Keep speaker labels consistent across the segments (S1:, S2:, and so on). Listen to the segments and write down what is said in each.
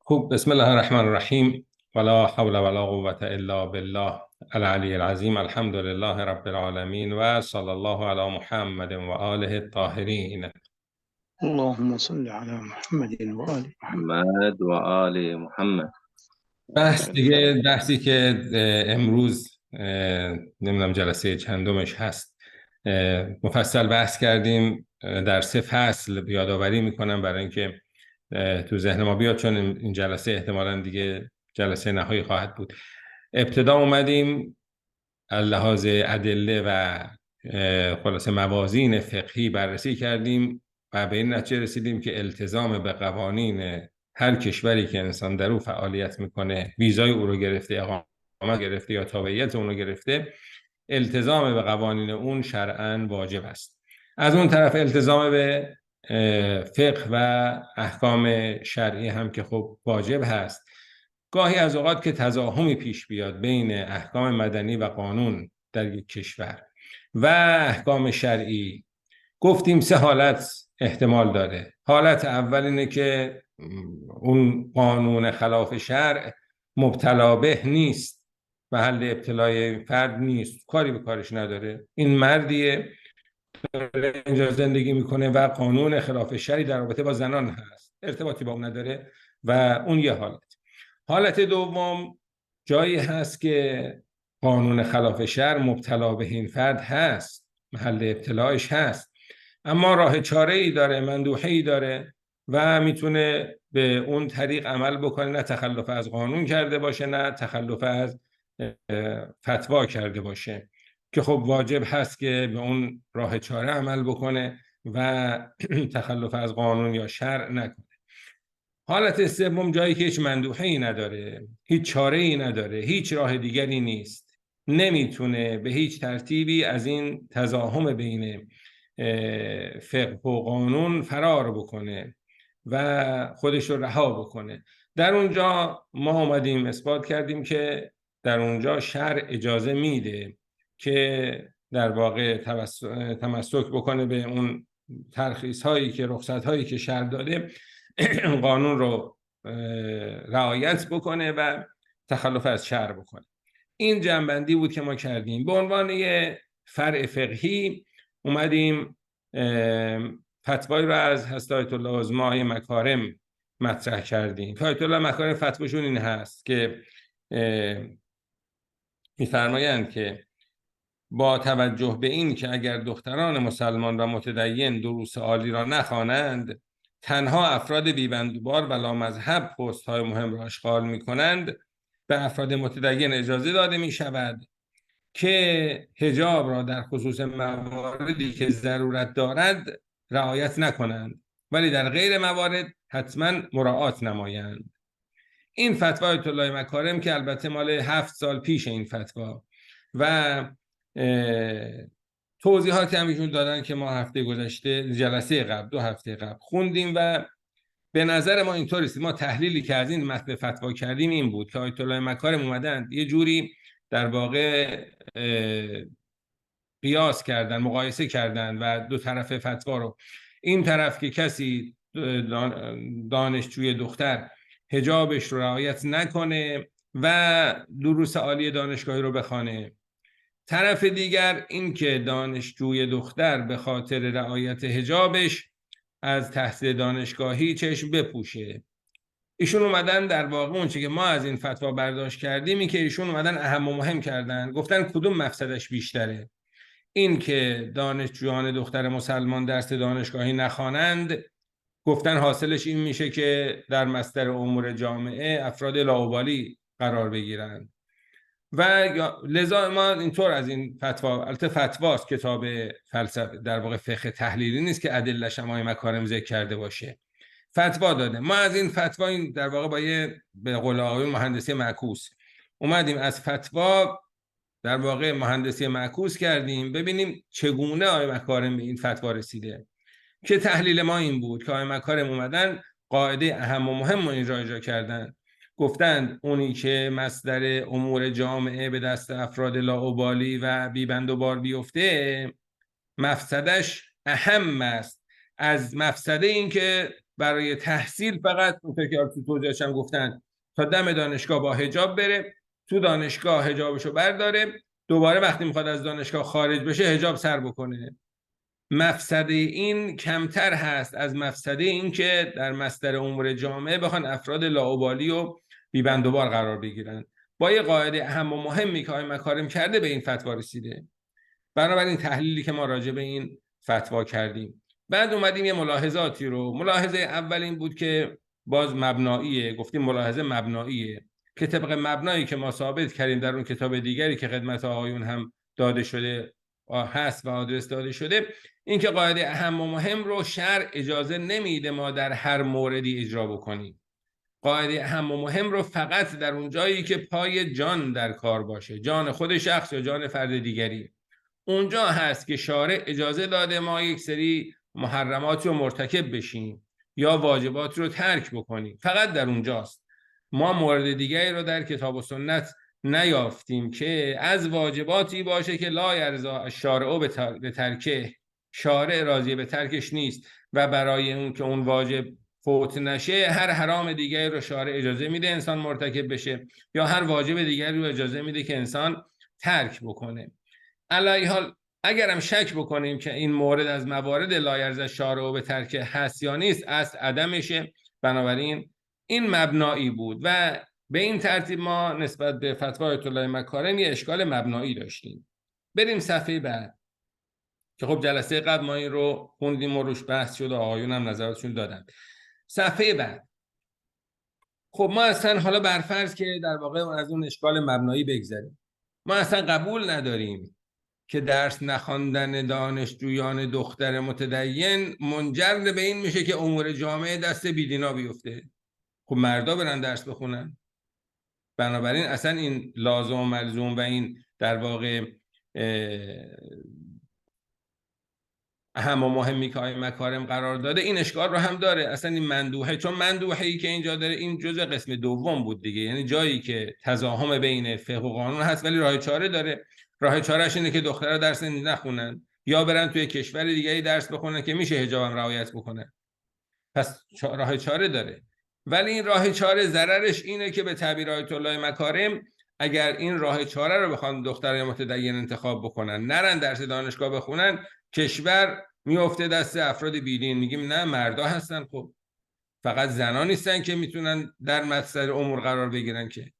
S1: خوب، بسم الله الرحمن الرحیم ولا حول ولا قوة الا بالله العلی العظیم. الحمد لله رب العالمین و صلی الله علی محمد و آله الطاهرین.
S2: اللهم صل على محمد وآل محمد.
S3: محمد و آل محمد.
S1: بحثی که امروز نمیدونم جلسه چندمش هست، مفصل بحث کردیم. در 3 فصل یادآوری میکنم برای اینکه تو ذهن ما بیاد، چون این جلسه احتمالاً دیگه جلسه نهایی خواهد بود. ابتدا اومدیم لحاظ ادله و خلاصه موازین فقهی بررسی کردیم و به این نتیجه رسیدیم که التزام به قوانین هر کشوری که انسان در او فعالیت میکنه، ویزای او رو گرفته، اقامت گرفته یا تابعیت اون رو گرفته، التزام به قوانین اون شرعاً واجب است. از اون طرف التزام به فقه و احکام شرعی هم که خب واجب هست. گاهی از اوقات که تزاحمی پیش بیاد بین احکام مدنی و قانون در یک کشور و احکام شرعی، گفتیم 3 حالت احتمال داره. حالت اول اینه که اون قانون خلاف شرع مبتلا به نیست، محل ابتلای فرد نیست، کاری به کارش نداره، این مردیه داره اینجا زندگی میکنه و قانون خلاف شرعی در رابطه با زنان هست، ارتباطی با اون نداره و اون یه حالت. حالت دوم جایی هست که قانون خلاف شرع مبتلا به این فرد هست، محل ابتلایش هست، اما راه چاره ای داره، مندوحه ای داره و میتونه به اون طریق عمل بکنه، نه تخلف از قانون کرده باشه نه تخلف از فتوا کرده باشه، که خب واجب هست که به اون راه چاره عمل بکنه و تخلف از قانون یا شرع نکنه. حالت سوم جایی که هیچ مندوحه ای نداره، هیچ چاره ای نداره، هیچ راه دیگری نیست، نمیتونه به هیچ ترتیبی از این تزاحم بین فقه و قانون فرار بکنه و خودش رو رها بکنه. در اونجا ما اومدیم اثبات کردیم که در اونجا شرع اجازه میده که در واقع تمسک بکنه به اون ترخیص هایی که رخصت هایی که شرع داده، قانون رو رعایت بکنه و تخلف از شرع بکنه. این جنبندی بود که ما کردیم. به عنوان یه فرع فقهی اومدیم فتوایی رو از حضرت آیت الله عظما مکارم مطرح کردیم. آیت الله مکارم فتواشون این هست که می‌فرمایند که با توجه به این که اگر دختران مسلمان و متدین دروس عالی را نخوانند، تنها افراد بیبندوبار و لامذهب پست‌های مهم را اشغال می‌کنند، به افراد متدین اجازه داده می‌شود که حجاب را در خصوص مواردی که ضرورت دارد رعایت نکنند، ولی در غیر موارد حتما مراعات نمایند. این فتوا آیت الله مکارم که البته مال 7 سال پیش این فتوا و توضیحاتی هم ایشون دادن که ما هفته گذشته جلسه قبل 2 هفته قبل خوندیم و به نظر ما اینطوری است. ما تحلیلی که از این متن فتوا کردیم این بود که آیت الله مکارم اومدن یه جوری در واقع قیاس کردن، مقایسه کردن و 2 طرف فتوا رو، این طرف که کسی دانشجوی دختر حجابش رو رعایت نکنه و دروس عالی دانشگاهی رو بخوانه، طرف دیگر این که دانشجوی دختر به خاطر رعایت حجابش از تحصیل دانشگاهی چشم بپوشه. ایشون اومدن در واقع اون چیزی که ما از این فتوا برداشت کردیم این که ایشون اومدن اهم و مهم کردن، گفتن کدوم مفسدش بیشتره، این که دانشجویان دختر مسلمان درس دانشگاهی نخوانند، گفتن حاصلش این میشه که در مصدر امور جامعه افراد لاابالی قرار بگیرند و لذا ما اینطور از این فتوا، البته فتواست، کتاب فلسفه در واقع فقه تحلیلی نیست که ادله شمای مکارم ذکر کرده باشه، فتوا داده. ما از این فتوا این در واقع با یه به قول آقایون مهندسی معکوس اومدیم از فتوا در واقع مهندسی معکوس کردیم ببینیم چگونه آقای مکارم به این فتوا رسیده، که تحلیل ما این بود که آقای مکارم اومدن قاعده اهم و مهم رو اجرا کردن، گفتند اونی که مصدر امور جامعه به دست افراد لاابالی و بیبند و بار بیفته مفسدش اهم است از مفسده این که برای تحصیل فقط اونطور که تو توضیحش هم گفتن تا دم دانشگاه با حجاب بره، تو دانشگاه حجابشو برداره، دوباره وقتی میخواد از دانشگاه خارج بشه حجاب سر بکنه. مفسده این کمتر هست از مفسده این که در مصدر امور جامعه بخوان افراد لاابالی و بی‌بندوبار قرار بگیرن. با یه قاعده اهم و مهمی که آقای مکارم کرده به این فتوا رسیده. بنابراین تحلیلی که ما راجع به این فتوا کردیم، بعد اومدیم یه ملاحظاتی رو. ملاحظه اول این بود که باز مبناییه، گفتیم ملاحظه مبناییه که طبق مبنایی که ما ثابت کردیم در اون کتاب دیگری که خدمت آقایون هم داده شده هست و آدرس داده شده، این که قاعده اهم و مهم رو شرع اجازه نمیده ما در هر موردی اجرا بکنیم. قاعده اهم و مهم رو فقط در اون جایی که پای جان در کار باشه، جان خود شخص یا جان فرد دیگری، اونجا هست که شارع اجازه داده ما یک سری محرمات رو مرتکب بشیم یا واجبات رو ترک بکنیم. فقط در اونجاست. ما مورد دیگری رو در کتاب و سنت نیافتیم که از واجباتی باشه که لا یرضا الشارع به ترکه، شارع راضی به ترکش نیست و برای اون که اون واجب فوت نشه هر حرام دیگری رو شارع اجازه میده انسان مرتکب بشه یا هر واجب دیگری رو اجازه میده که انسان ترک بکنه. علی حال اگرم شک بکنیم که این مورد از موارد لا یرضی الشارع به ترک هست یا نیست، اصل عدمشه. بنابراین این مبنایی بود و به این ترتیب ما نسبت به فتوای آیت الله مکارم یه اشکال مبنایی داشتیم. بریم صفحه بعد که خب جلسه قبل ما این رو خوندیم و روش بحث شد و آقایون هم نظراتشون دادن. صفحه بعد خب ما اصلا حالا برفرض که در واقع از اون اشکال مبنایی بگذریم، ما اصلا قبول نداریم که درس نخواندن دانشجویان دختر متدین منجر به این میشه که امور جامعه دست بیدینا بیفته. خب مردا برن درس بخونن. بنابراین اصلا این لازم و ملزوم و این در واقع اهم و مهمی که آقای مکارم قرار داده این اشکال رو هم داره. اصلا این مندوحه، چون مندوحه‌ای که اینجا داره این جزء قسم دوم بود دیگه، یعنی جایی که تزاحم بین فقه و قانون هست ولی راه چاره داره. راه چارهش اینه که دخترها درس نخونن یا برن توی کشور دیگه‌ای درس بخونن که میشه حجابم رعایت بکنه. پس راه چاره داره. ولی این راه چاره ضررش اینه که به تعبیر آیت الله مکارم اگر این راه چاره رو بخوان دخترای متدین انتخاب بکنن، نرن درس دانشگاه بخونن، کشور میفته دست افراد بیدین. میگیم نه، مردا هستن. خب فقط زنا نیستن که میتونن در مصدر امور قرار بگیرن، که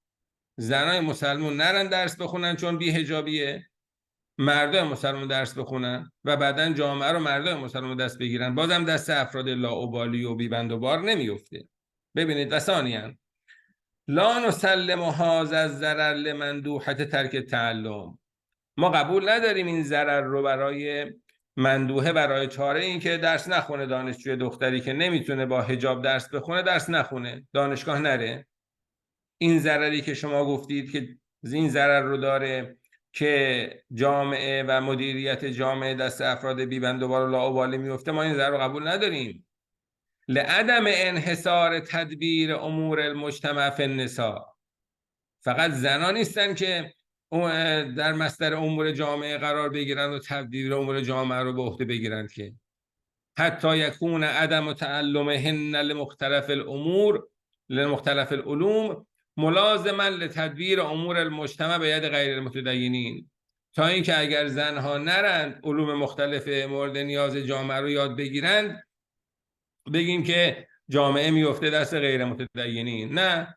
S1: زنای مسلمون نرن درس بخونن چون بی حجابیه، مردای مسلمان درس بخونن و بعدن جامعه رو مردای مسلمان دست بگیرن، بازم دست افراد لاابالی و بی‌بندوبار نمیفته. ببینید ثانیاً لا نسلم هذا الضرر لمندوحه ترک تعلم. ما قبول نداریم این ضرر رو برای مندوحه، برای چاره این که درس نخونه، دانشجوی دختری که نمیتونه با حجاب درس بخونه درس نخونه، دانشگاه نره. این ضرری که شما گفتید که این ضرر رو داره که جامعه و مدیریت جامعه دست افراد بی‌بندوبار و لاابالی میفته، ما این ضرر رو قبول نداریم. لعدم انحصار تدبیر امور المجتمع فی النساء. فقط زنان نیستن که در مصدر امور جامعه قرار بگیرن و تدبیر امور جامعه رو به عهده بگیرن، که حتی یکون عدم تعلمهن لمختلف الامور لمختلف العلوم ملازما لتدبیر امور المجتمع به ید غیر المتدینین. تا اینکه اگر زنها نرن علوم مختلف مورد نیاز جامعه رو یاد بگیرن بگیم که جامعه میفته دست غیر متدینین. نه،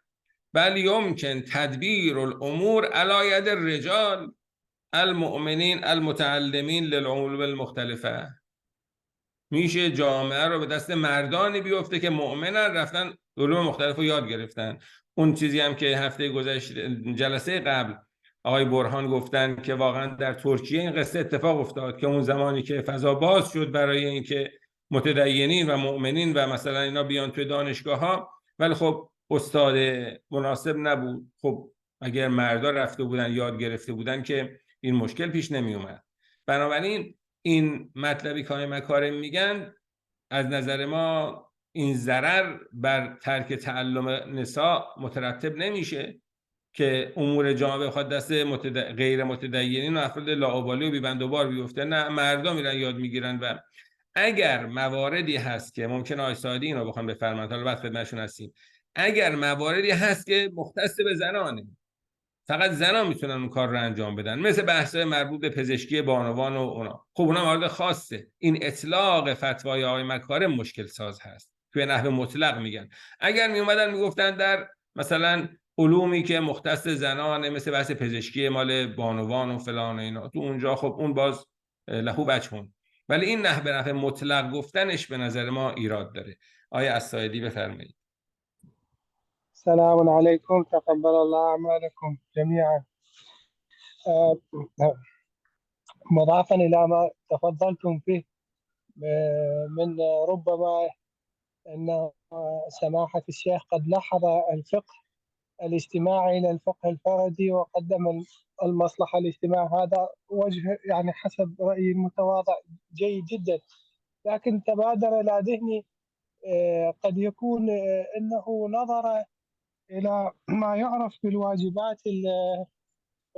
S1: بل یمکن تدبیر الامور علی ید الرجال المؤمنین المتعلمین للعلوم المختلفه. میشه جامعه رو به دست مردانی بیفته که مؤمنن، رفتن علوم مختلف رو یاد گرفتن. اون چیزی هم که هفته گذشته جلسه قبل آقای برهان گفتن که واقعا در ترکیه این قصه اتفاق افتاد که اون زمانی که فضا باز شد برای اینکه متدینین و مؤمنین و مثلا اینا بیان توی دانشگاه ها، ولی خب استاد مناسب نبود. خب اگر مردا رفته بودن یاد گرفته بودن که این مشکل پیش نمی اومد. بنابراین این مطلبی که مکارم میگن از نظر ما این ضرر بر ترک تعلم نساء مترتب نمیشه که امور جامعه بخواد دست غیر متدینین و افراد لاابالی و بی‌بندوبار بیفته. نه، مردم میرن یاد میگیرن و اگر مواردی هست که ممکن آقای سعادی اینو بخوام بفرمایند، حالا بعد خدمتشون هستیم، اگر مواردی هست که مختص به زنانه، فقط زنان میتونن اون کار رو انجام بدن، مثل بحث‌های مربوط به پزشکی بانوان و اونا، خب اونا مورد خاصه. این اطلاق فتوای آقای مکارم مشکل ساز هست، توی نحو مطلق میگن. اگر میومدن میگفتن در مثلا علومی که مختص زنانه، مثل بحث پزشکی مال بانوان و فلان و اینا، تو اونجا خب اون باز لهو وجهون، ولی این نحو مطلق گفتنش به نظر ما ایراد داره. آقای الساعدی بفرمایید.
S4: السلام عليكم، تقبل الله أعمالكم جميعا. مضافا إلى ما تفضلتم فيه من ربما أن سماحة الشيخ قد لاحظ الفقه الاجتماعي إلى الفقه الفردي وقدم المصلحة الاجتماعية. هذا وجه يعني حسب رأيي المتواضع جيد جدا، لكن تبادر إلى ذهني قد يكون أنه نظر إلى ما يعرف بالواجبات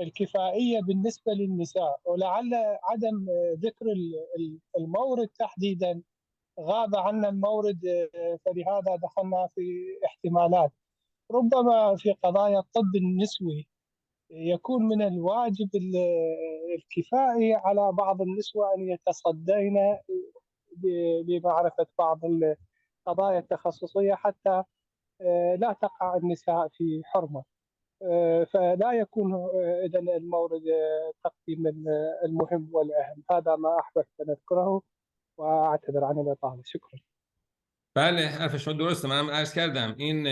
S4: الكفائية بالنسبة للنساء، ولعل عدم ذكر المورد تحديدا غاب عنا المورد، فلهذا دخلنا في احتمالات. ربما في قضايا الطب النسوي يكون من الواجب الكفائي على بعض النسوة أن يتصدين لمعرفة بعض القضايا التخصصية حتى لا تقع النساء في حرمة، فلا يكون إذن المورد تقديم المهم والأهم. هذا ما أحببت أن أذكره وأعتذر عن الإطالة. شكرا.
S1: بله، حرف شما درسته. منم عرض کردم این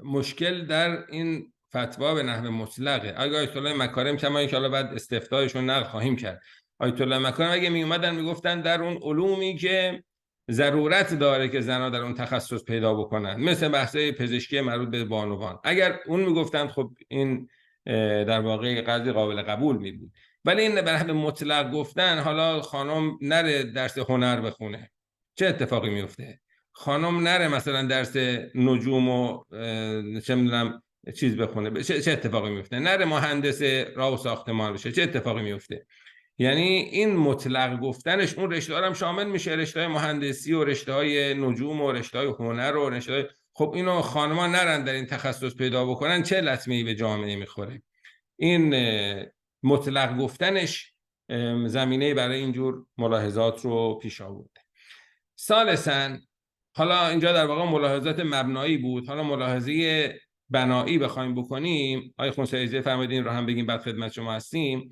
S1: مشکل در این فتوا به نحو مطلقه. آیت الله مکارم کما که حالا بعد استفتایشون نقل خواهیم کرد، آیت الله مکارم اگه می اومدن میگفتن در اون علومی که ضرورت داره که زنها در اون تخصص پیدا بکنن، مثل بحث‌های پزشکی مربوط به بانوان، اگر اون میگفتن خب این در واقع قضیه قابل قبول می بود. ولی این به نحو مطلق گفتن، حالا خانم نره درس هنر بخونه، چه اتفاقی میفته؟ خانم نره مثلا درس نجوم و چه میدونم چیز بخونه، چه اتفاقی میفته؟ نره مهندس راه و ساختمان بشه، چه اتفاقی میفته؟ یعنی این مطلق گفتنش اون رشته هم شامل میشه، رشته مهندسی و رشته های نجوم و رشته های هنر و رشته های... خب اینو خانما نرن در این تخصص پیدا بکنن، چه لطمه‌ای به جامعه میخوره؟ این مطلق گفتنش زمینه برای اینجور ملاحظات رو پیش آورده. ثالثاً، حالا اینجا در واقع ملاحظات مبنایی بود، حالا ملاحظه بنایی بخوایم بکنیم، آقای خونسریزی فرمودین رو هم بگیم بعد خدمت شما هستیم.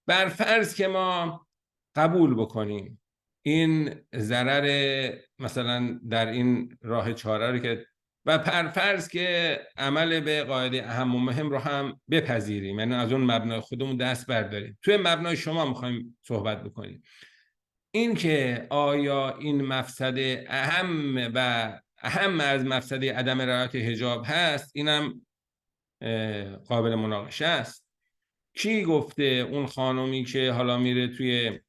S1: بر فرض که ما قبول بکنیم این ضرر مثلا در این راه چاره رو که، و پر فرض که عمل به قاعده اهم و مهم رو هم بپذیریم، یعنی از اون مبنای خودمون دست برداریم، توی مبنای شما میخوایم صحبت بکنیم، این که آیا این مفسده اهم و اهم از مفسده عدم رعایت حجاب هست، اینم قابل مناقشه است. کی گفته اون خانومی که حالا میره توی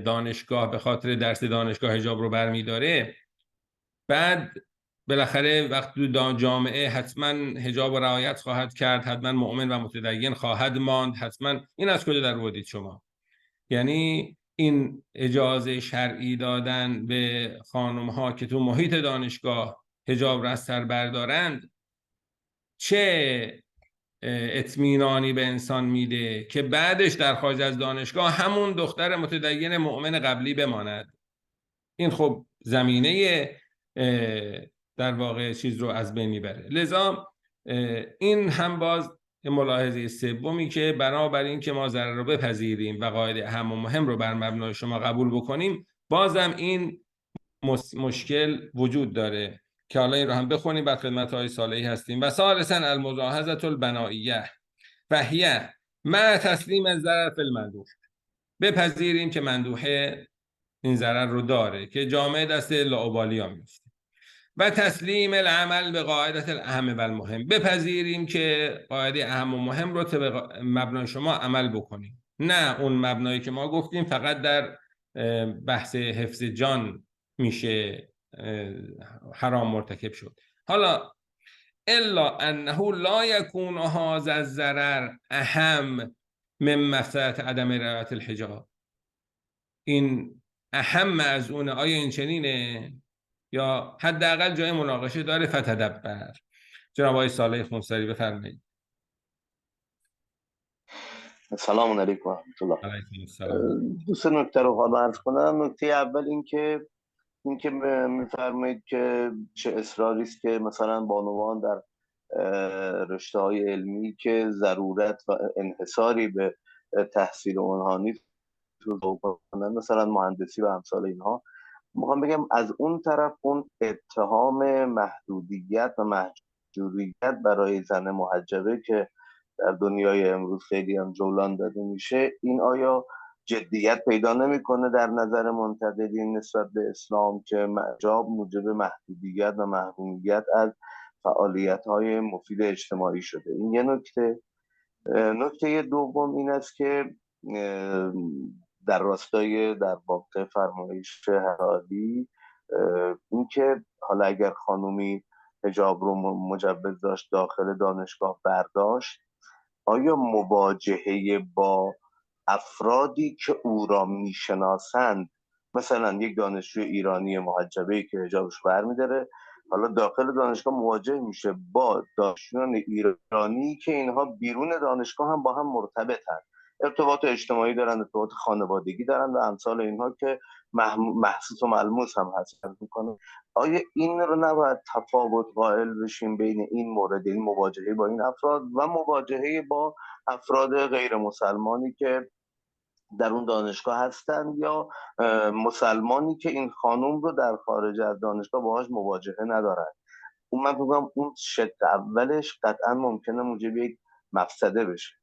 S1: دانشگاه به خاطر درس دانشگاه حجاب رو برمیداره، بعد بالاخره وقتی تو جامعه حتما حجاب و رعایت خواهد کرد، حتما مؤمن و متدین خواهد ماند، حتما این از کجا در آوردید شما؟ یعنی این اجازه شرعی دادن به خانم ها که تو محیط دانشگاه حجاب را از سر بردارند چه اطمینانی به انسان میده که بعدش در خارج از دانشگاه همون دختر متدین مؤمن قبلی بماند؟ این خب زمینه در واقع چیز رو از بین میبره. لذا این هم باز ملاحظه سومی که بنابراین که ما ضرر رو بپذیریم و قاعده اهم و مهم رو بر مبنای شما قبول بکنیم، بازم این مشکل وجود داره که حالا این رو هم بخونیم بعد خدمت های صالحی هستیم. و ثالثاً الملاحظه البنائیه و هی مع تسلیم الضرر فی المندوح، بپذیریم که مندوحه این ضرر رو داره که جامعه دست لاابالیا میفته، و تسلیم العمل به قاعده الاهم و المهم، بپذیریم که قاعده اهم و مهم رو طبق مبنای شما عمل بکنیم، نه اون مبنایی که ما گفتیم فقط در بحث حفظ جان میشه حرام مرتکب شد. حالا الا انه لا یکون هذا الضرر اهم من مفسدة عدم رعایت الحجاب، این اهم از اونه؟ آیا این چنینه یا حداقل جای مناقشه داره؟ فتدبر. جناب آقای صالح خونسری بفرمایید.
S5: سلام علیکم و رحمت الله.
S1: علیکم السلام.
S5: دو سه نکته رو حالا عرض کنم. نکته اول این که میفرمایید که چه اصراری است که مثلا بانوان در رشته های علمی که ضرورت و انحصاری به تحصیل اونها نیست رو کنن، مثلا مهندسی و امثال اینها. میخوام بگم از اون طرف اون اتهام محدودیت و محجوریت برای زن محجبه که در دنیای امروز خیلی هم جولان داده میشه، این آیا جدیت پیدا نمیکنه در نظر منتقدین نسبت به اسلام که حجاب موجب محدودیت و محرومیت از فعالیت‌های مفید اجتماعی شده؟ این یه نکته. نکته دوم این است که در راستای در واقع فرمایش حرالی، این که حالا اگر خانومی حجاب رو مجوز داشت داخل دانشگاه برداشت، آیا مواجهه با افرادی که او را میشناسند، مثلا یک دانشجوی ایرانی محجبه‌ای که حجابش برمی‌داره حالا داخل دانشگاه مواجه میشه با دانشجویان ایرانی که اینها بیرون دانشگاه هم با هم مرتبطن، ارتباط اجتماعی دارن، ارتباط خانوادگی دارن و امثال اینها که محسوس و ملموس هم هست میکنه، آیا این رو نباید تفاوت قائل بشیم بین این مورد، این مواجهه با این افراد و مواجهه با افراد غیر مسلمانی که در اون دانشگاه هستند یا مسلمانی که این خانوم رو در خارج از دانشگاه باهاش مواجهه ندارن؟ اون من بگم اون شق اولش قطعا ممکنه موجب یک مفسده بشه.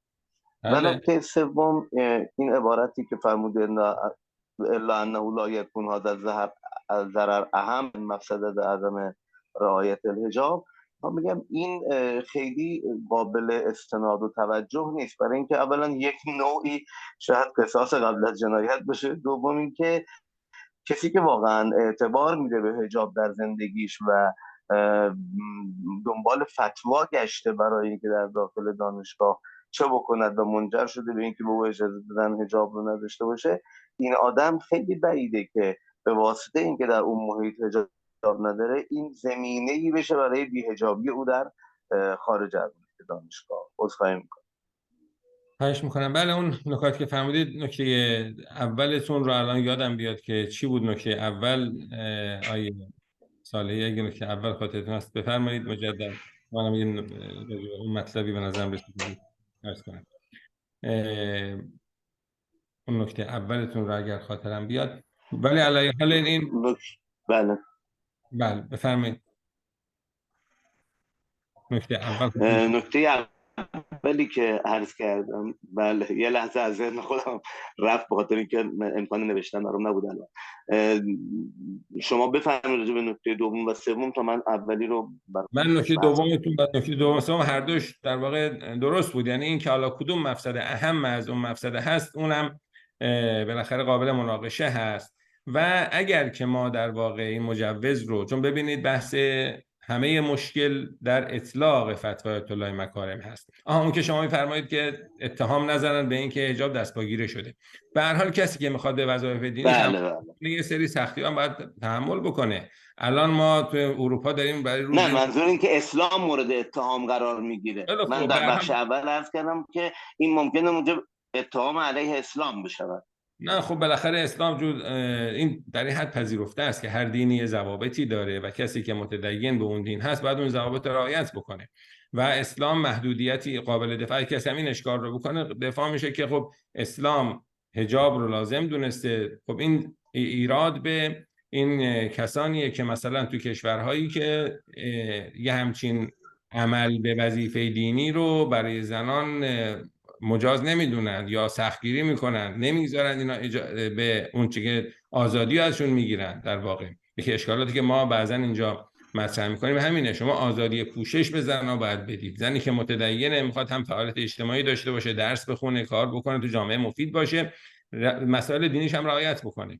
S5: و نکته سوم این عبارتی که فرموده الا انه لا یکون هذا الضرر اهم من مفسده عدم رعایت الحجاب. من میگم این خیلی قابل استناد و توجه نیست، برای اینکه اولا یک نوعی شاید قصاص قبل از جنایت بشه، دوم اینکه کسی که واقعا اعتبار میده به حجاب در زندگیش و دنبال فتوا گشته برای اینکه در داخل دانشگاه چه بکند و منجر شده به اینکه به او اجازه دادن حجاب رو نداشته باشه، این آدم خیلی بعیده که به واسطه اینکه در اون محیط حجاب نداره این زمینه‌ای بشه برای بی‌حجابی او در خارج از دانشگاه. عذرخواهی میکنم.
S1: خواهش میکنم. بله، اون نکاتی که فرمودید، نکته اولتون رو الان یادم بیاد که چی بود نکته اول. آیه صالحی اگه نکته اول خاطرتون هست بفرمایید مجدد. منم اون مطلبی به نظرم رسید عرض کنم. اون نکته اولتون رو اگر خاطرم بیاد. ولی علی حال این
S5: بله
S1: بفرمایید. نکته اول
S5: نکته اولی که عرض کردم، بله یه لحظه از ذهن خودم رفت به خاطر اینکه امکان نوشتن برام نبود. شما بفرمایید راجع به نکته دوم و سوم تا من اولی رو
S1: من نکته دومتون و نکته دوم سوم هر دوش در واقع درست بود. یعنی این که حالا کدوم مفسده اهم از اون مفسده هست اونم بالاخره قابل مناقشه هست. و اگر که ما در واقع این مجوز رو، چون ببینید بحث همه مشکل در اطلاق فتوای آیت الله مکارم هست. اون که شما میفرمایید که اتهام نزنن به این که حجاب دستپاگیری شده. به هر حال کسی که میخواد به وظایف دینی یه سری سختی‌ها باید تحمل بکنه. الان ما تو اروپا داریم برای روز،
S5: نه منظور این که اسلام مورد اتهام قرار میگیره. من در بخش اول عرض کردم که این ممکنه موجب اتهام علیه اسلام بشود.
S1: نه خب بالاخره اسلام این در این حد پذیرفته است که هر دینی ضوابطی داره و کسی که متدین به اون دین هست باید اون ضوابط را رعایت بکنه و اسلام محدودیتی قابل دفاع، کسی همین اشکال رو بکنه دفاع میشه که خب اسلام حجاب رو لازم دونسته. خب این ایراد به این کسانیه که مثلا تو کشورهایی که یه همچین عمل به وظیفه دینی رو برای زنان مجاز نمیدونن یا سختگیری میکنن، نمیذارن اینا به اون چیزی که آزادی ازشون میگیرن. در واقع یکی اشکالاتی که ما بعضا اینجا مطرح میکنیم همینه. شما آزادی پوشش به زنها باید بدید. زنی که متدینه میخواد هم فعالیت اجتماعی داشته باشه، درس بخونه، کار بکنه، تو جامعه مفید باشه، مسائل دینیش هم رعایت بکنه.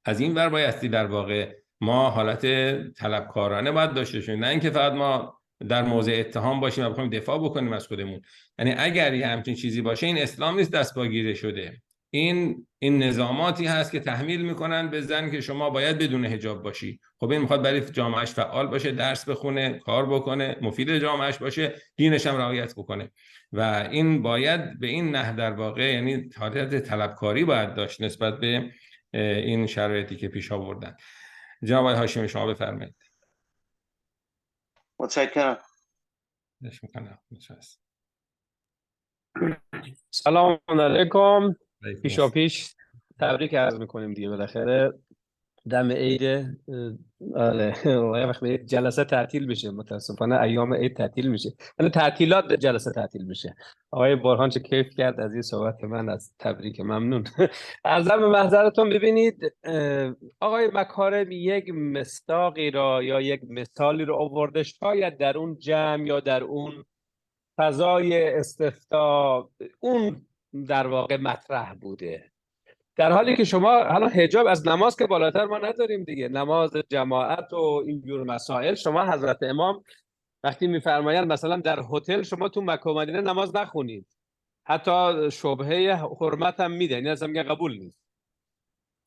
S1: از این ور بایستی در واقع ما حالت طلبکارانه باید داشته باشیم، نه اینکه فقط ما در موضع اتهام باشیم و بخوایم دفاع بکنیم از خودمون. یعنی اگر یه همچین چیزی باشه این اسلام نیست دستپاگیری شده. این نظاماتی هست که تحمیل میکنن به زن که شما باید بدون حجاب باشی. خب این میخواد برای جامعهش فعال باشه، درس بخونه، کار بکنه، مفید جامعهش باشه، دینش هم رعایت بکنه و این باید به این نحو در واقع، یعنی حالت طلبکاری باید داشت نسبت به این شرایطی که پیش آوردن. جناب آقای هاشمی شما بفرمایید.
S5: متشکرم.
S6: سلام علیکم. پیش تبریک عرض میکنیم دیگه، بالاخره دم عید وقت جلسه تعطیل میشه، متاسفانه ایام عید تعطیل میشه، یعنی تعطیلات جلسه تعطیل میشه. آقای برهان چه کیف کرد از این صحبت من، از تبریک ممنون. عرضم به محضرتون. ببینید آقای مکارم یک مصداقی را یا یک مثالی رو آورده، شاید در اون جمع یا در اون فضای استفتاء اون در واقع مطرح بوده، در حالی که شما حالا حجاب از نماز که بالاتر ما نداریم دیگه، نماز جماعت و اینجور مسائل. شما حضرت امام وقتی میفرمایند مثلا در هتل شما تو مکه و مدینه نماز نخونید، حتی شبهه حرمت هم میده، این اصلا میگه قبول نیست.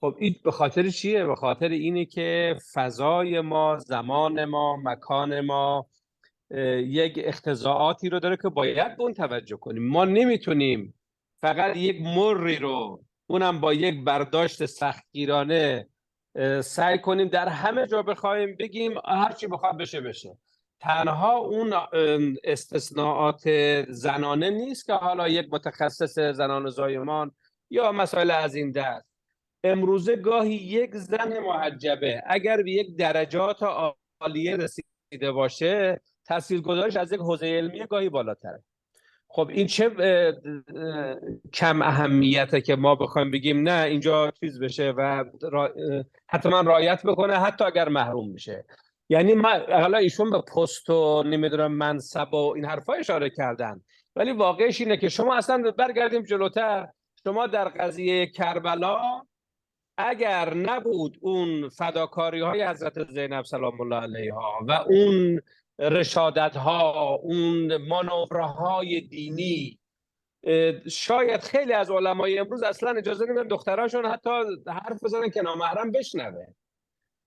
S6: خب این به خاطر چیه؟ به خاطر اینه که فضای ما، زمان ما، مکان ما یک اقتضاعاتی رو داره که باید به اون توجه کنیم. ما نمیتونیم فقط یک مری رو، اونم با یک برداشت سختگیرانه، سعی کنیم در همه جا بخوایم بگیم هر چی بخواد بشه بشه. تنها اون استثناءات زنانه نیست که حالا یک متخصص زنان زایمان یا مسائل از این دست. امروزه گاهی یک زن محجبه اگر به یک درجات عالیه رسیده باشه، تاثیرگذاریش از یک حوزه علمی گاهی بالاتره. خب این چه کم اهمیته که ما بخوایم بگیم نه اینجا چیز بشه و حتما رعایت بکنه حتی اگر محروم میشه. یعنی حالا ایشون به پست و نمیدونم منصب و این حرفا اشاره کردن، ولی واقعش اینه که شما اصلا برگردیم جلوتر، شما در قضیه کربلا اگر نبود اون فداکاری های حضرت زینب سلام الله علیها و اون رشادت ها، اون مانورهای دینی، شاید خیلی از علمای امروز اصلا اجازه نمیدن دختراشون حتی حرف بزنن که نامحرم بشنوه،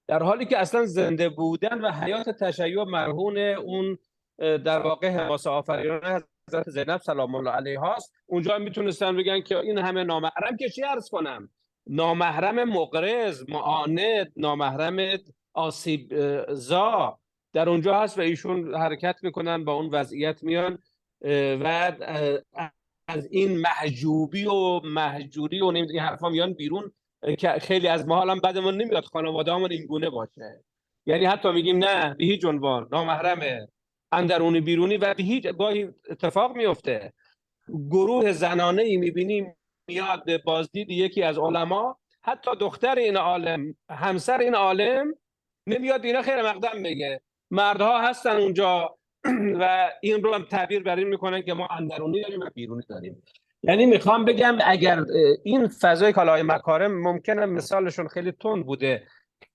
S6: در حالی که اصلا زنده بودن و حیات تشیع مرهون اون در واقع حماسه آفرینان حضرت زینب سلام الله علیها است. اونجا میتونستن بگن که این همه نامحرم که چی عرض کنم، نامحرم مغرض، معاند، نامحرم آسیب زا در اونجا هست و ایشون حرکت میکنن با اون وضعیت میان و از این محجوبی و محجوری و این حرفا میان بیرون که خیلی از ما حالا بعدمون نمیاد خانواده‌مون این گونه باشه. یعنی حتی میگیم نه به هیچ عنوان نامحرمه، اندرونی بیرونی، و به هیچ گاهی اتفاق میفته. گروه زنانه ای میبینیم میاد به بازدید یکی از علما، حتی دختر این عالم، همسر این عالم نمیاد اینا خیر مقدم بگه، مردها هستن اونجا و این رو هم تعبیر بر این میکنن که ما اندرونی داریم و بیرونی داریم. یعنی میخوام بگم اگر این فضای کالای مکارم ممکنه مثالشون خیلی تند بوده،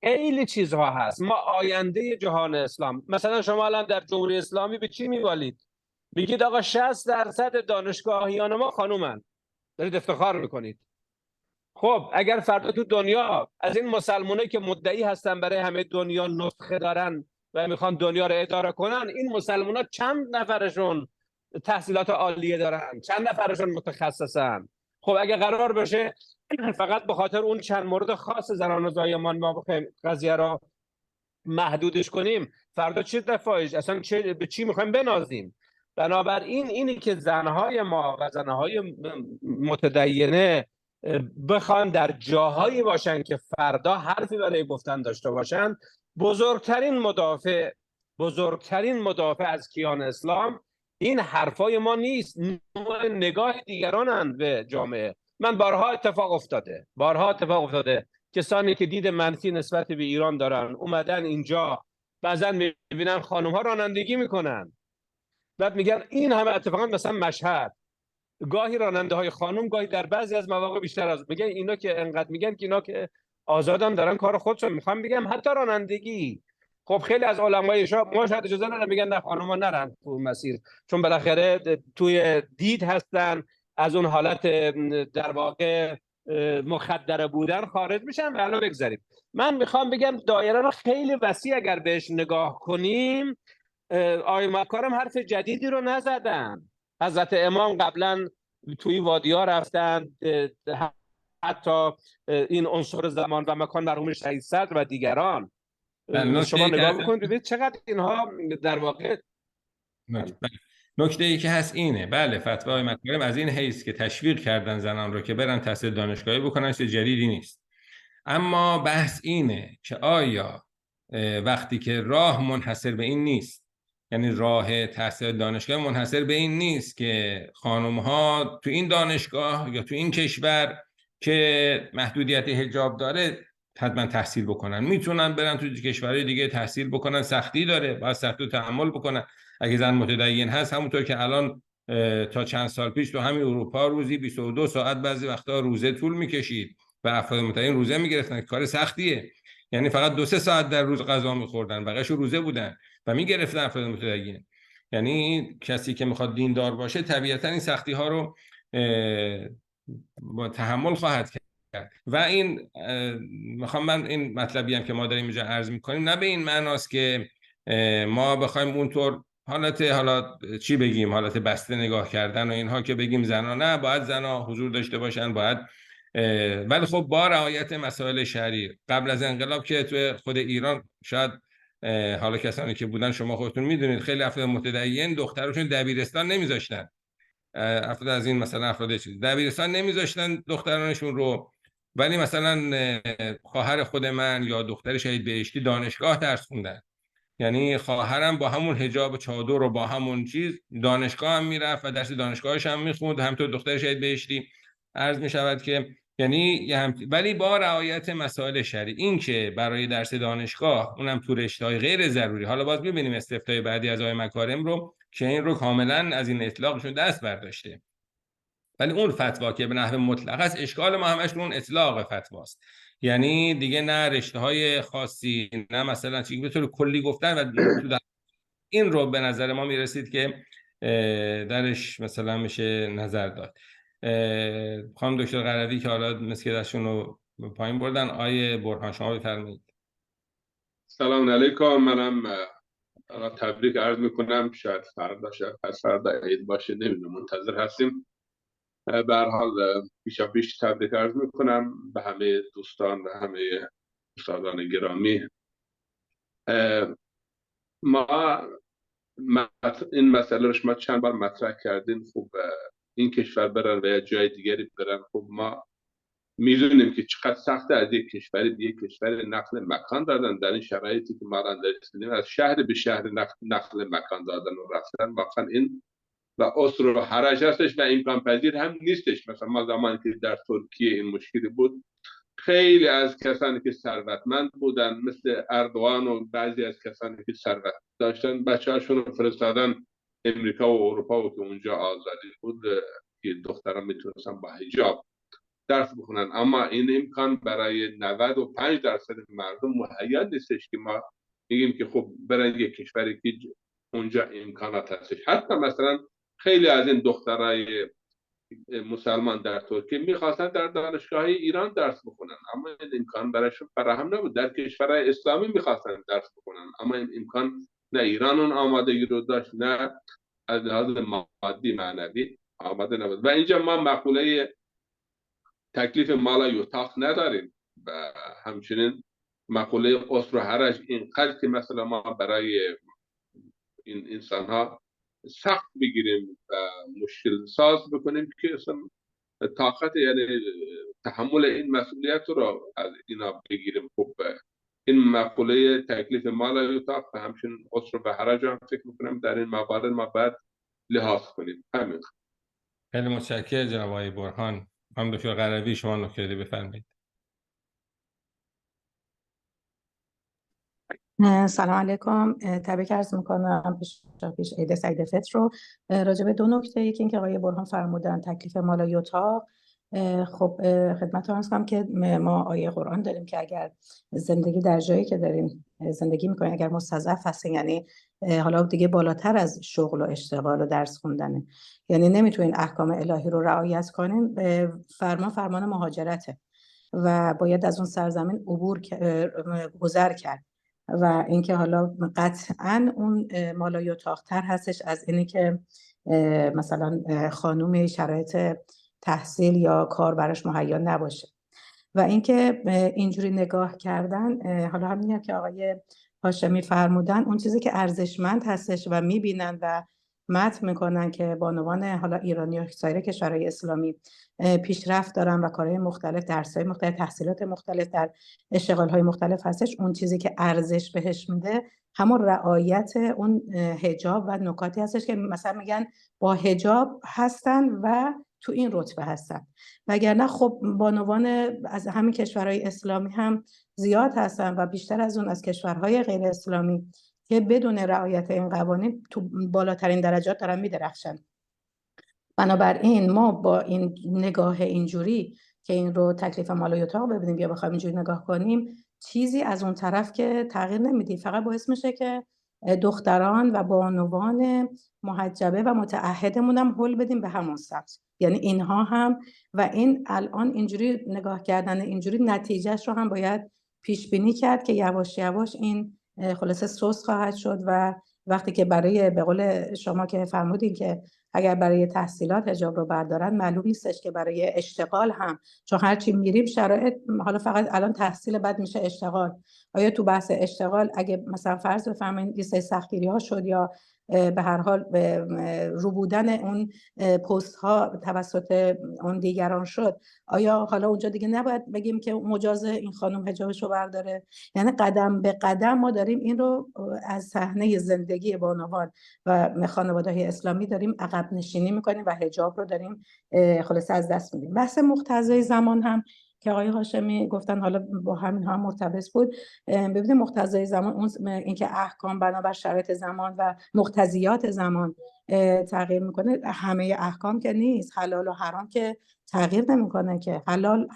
S6: خیلی چیزها هست. ما آینده جهان اسلام، مثلا شما الان در جمهوری اسلامی به چی میوالید؟ میگید آقا 60% دانشگاهیان ما خانومن، دارید افتخار میکنید. خب اگر فردا تو دنیا از این مسلمانایی که مدعی هستن برای همه دنیا نسخه دارن و میخوان دنیا رو اداره کنن، این مسلمانا چند نفرشون تحصیلات عالیه دارن، چند نفرشون متخصصن؟ خب اگه قرار بشه فقط به خاطر اون چند مورد خاص زنان زایمان ما بخوایم قضیه رو محدودش کنیم، فردا چه دفاعش اصلا به چی میخوایم بنازیم؟ بنابراین اینی که زنهای ما و زنهای متدینه بخوان در جاهایی باشن که فردا حرفی برای گفتن داشته باشن، بزرگترین مدافع از کیان اسلام این حرفای ما نیست، نگاه دیگرانند به جامعه. من بارها اتفاق افتاده کسانی که دید منفی نسبت به ایران دارن اومدن اینجا، بعضا میبینن خانم ها رانندگی میکنن، بعد میگن این همه اتفاقا مثلا مشهد گاهی راننده های خانم، گاهی در بعضی از مواقع بیشتر از میگن اینا که انقدر میگن که اینا که آزادن دارن کار خودشون. میخوام بگم حتی رانندگی، خب خیلی از علمای ما شاید اجازه ندارن، میگن نه خانم‌ها نرن تو مسیر، چون بالاخره توی دید هستن، از اون حالت در واقع مخدره بودن خارج میشن. و حالا بگذاریم، من میخوام بگم دایره رو خیلی وسیع اگر بهش نگاه کنیم، آقای مکارم حرف جدیدی رو نزدن. حضرت امام قبلا توی وادی ها رفتن، حتی این عنصر زمان و مکان مرحوم شهید صدر و دیگران. شما نگاه بکنید ببینید چقدر اینها در واقع
S1: نکته ای که هست اینه، بله فتوای مکارم از این حیث که تشویق کردن زنان رو که برن تحصیل دانشگاهی بکنن چیز جدیدی نیست. اما بحث اینه که آیا وقتی که راه منحصر به این نیست، یعنی راه تحصیل دانشگاه منحصر به این نیست که خانم ها تو این دانشگاه یا تو این کشور که محدودیت حجاب داره حتما تحصیل بکنن، میتونن برن تو کشورهای دیگه تحصیل بکنن، سختی داره باید سختی تحمل بکنن. اگه زن متدین هست، همونطور که الان تا چند سال پیش تو همین اروپا روزی 22 ساعت بعضی وقتا روزه طول میکشید و افراد متدین روزه میگرفتن، کار سختیه، یعنی فقط 2-3 ساعت در روز غذا میخوردن، بقیه‌اش روزه بودن و میگرفتن افراد متدین. یعنی کسی که میخواد دیندار باشه طبیعتا این سختی ها رو تحمل خواهد کرد. و این میخوام من این مطلبی هم که ما داریم اینجا عرض میکنیم نه به این معناست که ما بخوایم اونطور حالت چی بگیم، حالت بسته نگاه کردن و اینها که بگیم زنا نه باید زنا حضور داشته باشن، باید ولی خب با رعایت مسائل شرعی. قبل از انقلاب که تو خود ایران شاید حالا کسانی که بودن شما خودتون میدونید خیلی افراد متدین دخترشون دبیرستان نمیذاشتن، افراد از این مثلا افراد چیز دبیرستان نمیذاشتن دخترانشون رو، ولی مثلا خواهر خود من یا دختر شهید بهشتی دانشگاه درس خوندن. یعنی خواهرم با همون حجاب چادر و با همون چیز دانشگاه هم میرفت و درس دانشگاهش هم میخوند، همینطور دختر شهید بهشتی. عرض میشود که یعنی ولی با رعایت مسائل شرعی. این که برای درس دانشگاه اونم تو رشته‌های غیر ضروری، حالا باز می‌بینیم استفتای بعدی از آقای مکارم رو که این رو کاملا از این اطلاقشون دست برداشته، ولی اون فتوا که به نحو مطلق است، اشکال ما همش اون اطلاق فتواست. یعنی دیگه نه رشته‌های خاصی، نه مثلا چیزی به طور کلی گفتن و این رو به نظر ما میرسید که درش مثلا میشه نظر داد. خانم دکتر قروی که حالا مثل که دستشون رو پایین بردن، آیه برهان شما بفرمایید.
S7: سلام علیکم. منم تبریک عرض میکنم. شاید فردا شاید پس فردا عید باشه، نمیدونم، منتظر هستیم. به هر حال پیش تبریک عرض میکنم به همه دوستان و همه استادان گرامی. ما این مسئله رو شما چند بار مطرح کردیم. خب این کشور برن و یا جای دیگری برن، خب ما میدونیم که چقدر سخته از یک کشوری به یک کشور نقل مکان دادن. در این شرایطی که ما الان داریم از شهر به شهر نقل مکان دادن و رفتن، واقعا این و عسر و حرج هستش و امکان پذیر هم نیستش. مثلا ما زمانی که در ترکیه این مشکلی بود، خیلی از کسانی که ثروتمند بودن مثل اردوان و بعضی از کسانی که ثروت داشتن بچه‌هاشون رو فرستادن امریکا و اروپا و که اونجا آزادی بود که دختران میتونستن با حجاب درس بخونن. اما این امکان برای 95% مردم مهیا نیستش که ما میگیم که خب برن یک کشوری که اونجا امکانات هستش. حتی مثلا خیلی از این دخترای مسلمان در ترکیه میخواستن در دانشگاه ایران درس بخونن، اما این امکان برایشون فراهم نبود. در کشورهای اسلامی میخواستن درس بخونن، اما این امکان نه ایران اون آمادگی رو داشت، نه از لحاظ مادی معنوی آماده نبود. و اینجا ما مقوله تکلیف مالا یطاق نداریم و همچنین مقوله عسر و حرج اینقدر که مثلا ما برای این انسان ها سخت بگیریم و مشکل ساز بکنیم که اصلا طاقت یعنی تحمل این مسئولیت رو از اینا بگیریم. خب این مقوله تکلیف مالا یطاق و همچنین عسر و حرج هم فکر میکنم در این موارد ما باید لحاظ کنیم. همین.
S1: خیلی متشکرم جناب آقای برهان. خانم دکتر قروی شما نکته بفرمایید.
S8: سلام علیکم. تبریک عرض میکنم پیش عید سعید فطر رو. راجع به دو نکته، یکی اینکه آقای برهان فرمودن تکلیف مالا یطاق، خب خدمت عرض کنم که ما آیه قرآن داریم که اگر زندگی در جایی که داریم زندگی میکنیم اگر مستضعف هستین، یعنی حالا دیگه بالاتر از شغل و اشتغال و درس خوندنه، یعنی نمیتونین احکام الهی رو رعایت کنین، فرمان مهاجرته و باید از اون سرزمین گذر کرد و اینکه حالا قطعا اون مالایطاق‌تر هستش از اینی که مثلا خانومی شرایط تحصیل یا کار براش مهیا نباشه. و اینکه اینجوری نگاه کردن، حالا همین که آقای هاشمی فرمودن، اون چیزی که ارزشمند هستش و میبینن و متن میکنن که بانوان حالا ایرانی و سایر کشورهای اسلامی پیشرفت دارن و کارهای مختلف، درسهای مختلف، تحصیلات مختلف در اشتغالهای مختلف هستش، اون چیزی که ارزش بهش میده همون رعایت اون حجاب و نکاتی هستش که مثلا میگن با حجاب هستن و تو این رتبه هستن، وگرنه خب بانوان از همین کشورهای اسلامی هم زیاد هستن و بیشتر از اون از کشورهای غیر اسلامی که بدون رعایت این قوانین تو بالاترین درجات دارن میدرخشن. بنابراین ما با این نگاه اینجوری که این رو تکلیف مالایطاق ببینیم یا بخوایم اینجوری نگاه کنیم، چیزی از اون طرف که تغییر نمیدی، فقط باعث میشه که دختران و بانوان محجبه و متعهدمون هم هل بدیم به همون سبز. یعنی اینها هم و این الان اینجوری نگاه کردن اینجوری نتیجهش رو هم باید پیش بینی کرد که یواش یواش این خلاصه سوس خواهد شد و وقتی که برای به قول شما که فرمودین که اگر برای تحصیلات حجاب رو بردارن، معلوم نیستش که برای اشتغال هم، چون هرچی میریم شرایط، حالا فقط الان تحصیل بعد میشه اشتغال، آیا تو بحث اشتغال اگه مثلا فرض بفرمایید یه سری سختگیری ها شد یا به هر حال رو بودن اون پست ها توسط اون دیگران شد، آیا حالا اونجا دیگه نباید بگیم که مجاز این خانم حجابش رو برداره؟ یعنی قدم به قدم ما داریم این رو از صحنه زندگی بانوان و خانواده‌های اسلامی داریم عقب نشینی میکنیم و حجاب رو داریم خلاصه از دست میدیم. بحث مقتضای زمان هم که آقای هاشمی گفتن حالا با همین هم مرتبط بود، ببینید مقتضای زمان اون اینکه احکام بنابر شرایط زمان و مقتضیات زمان تغییر میکنه، همه احکام که نیست، حلال و حرام که تغییر نمیکنه که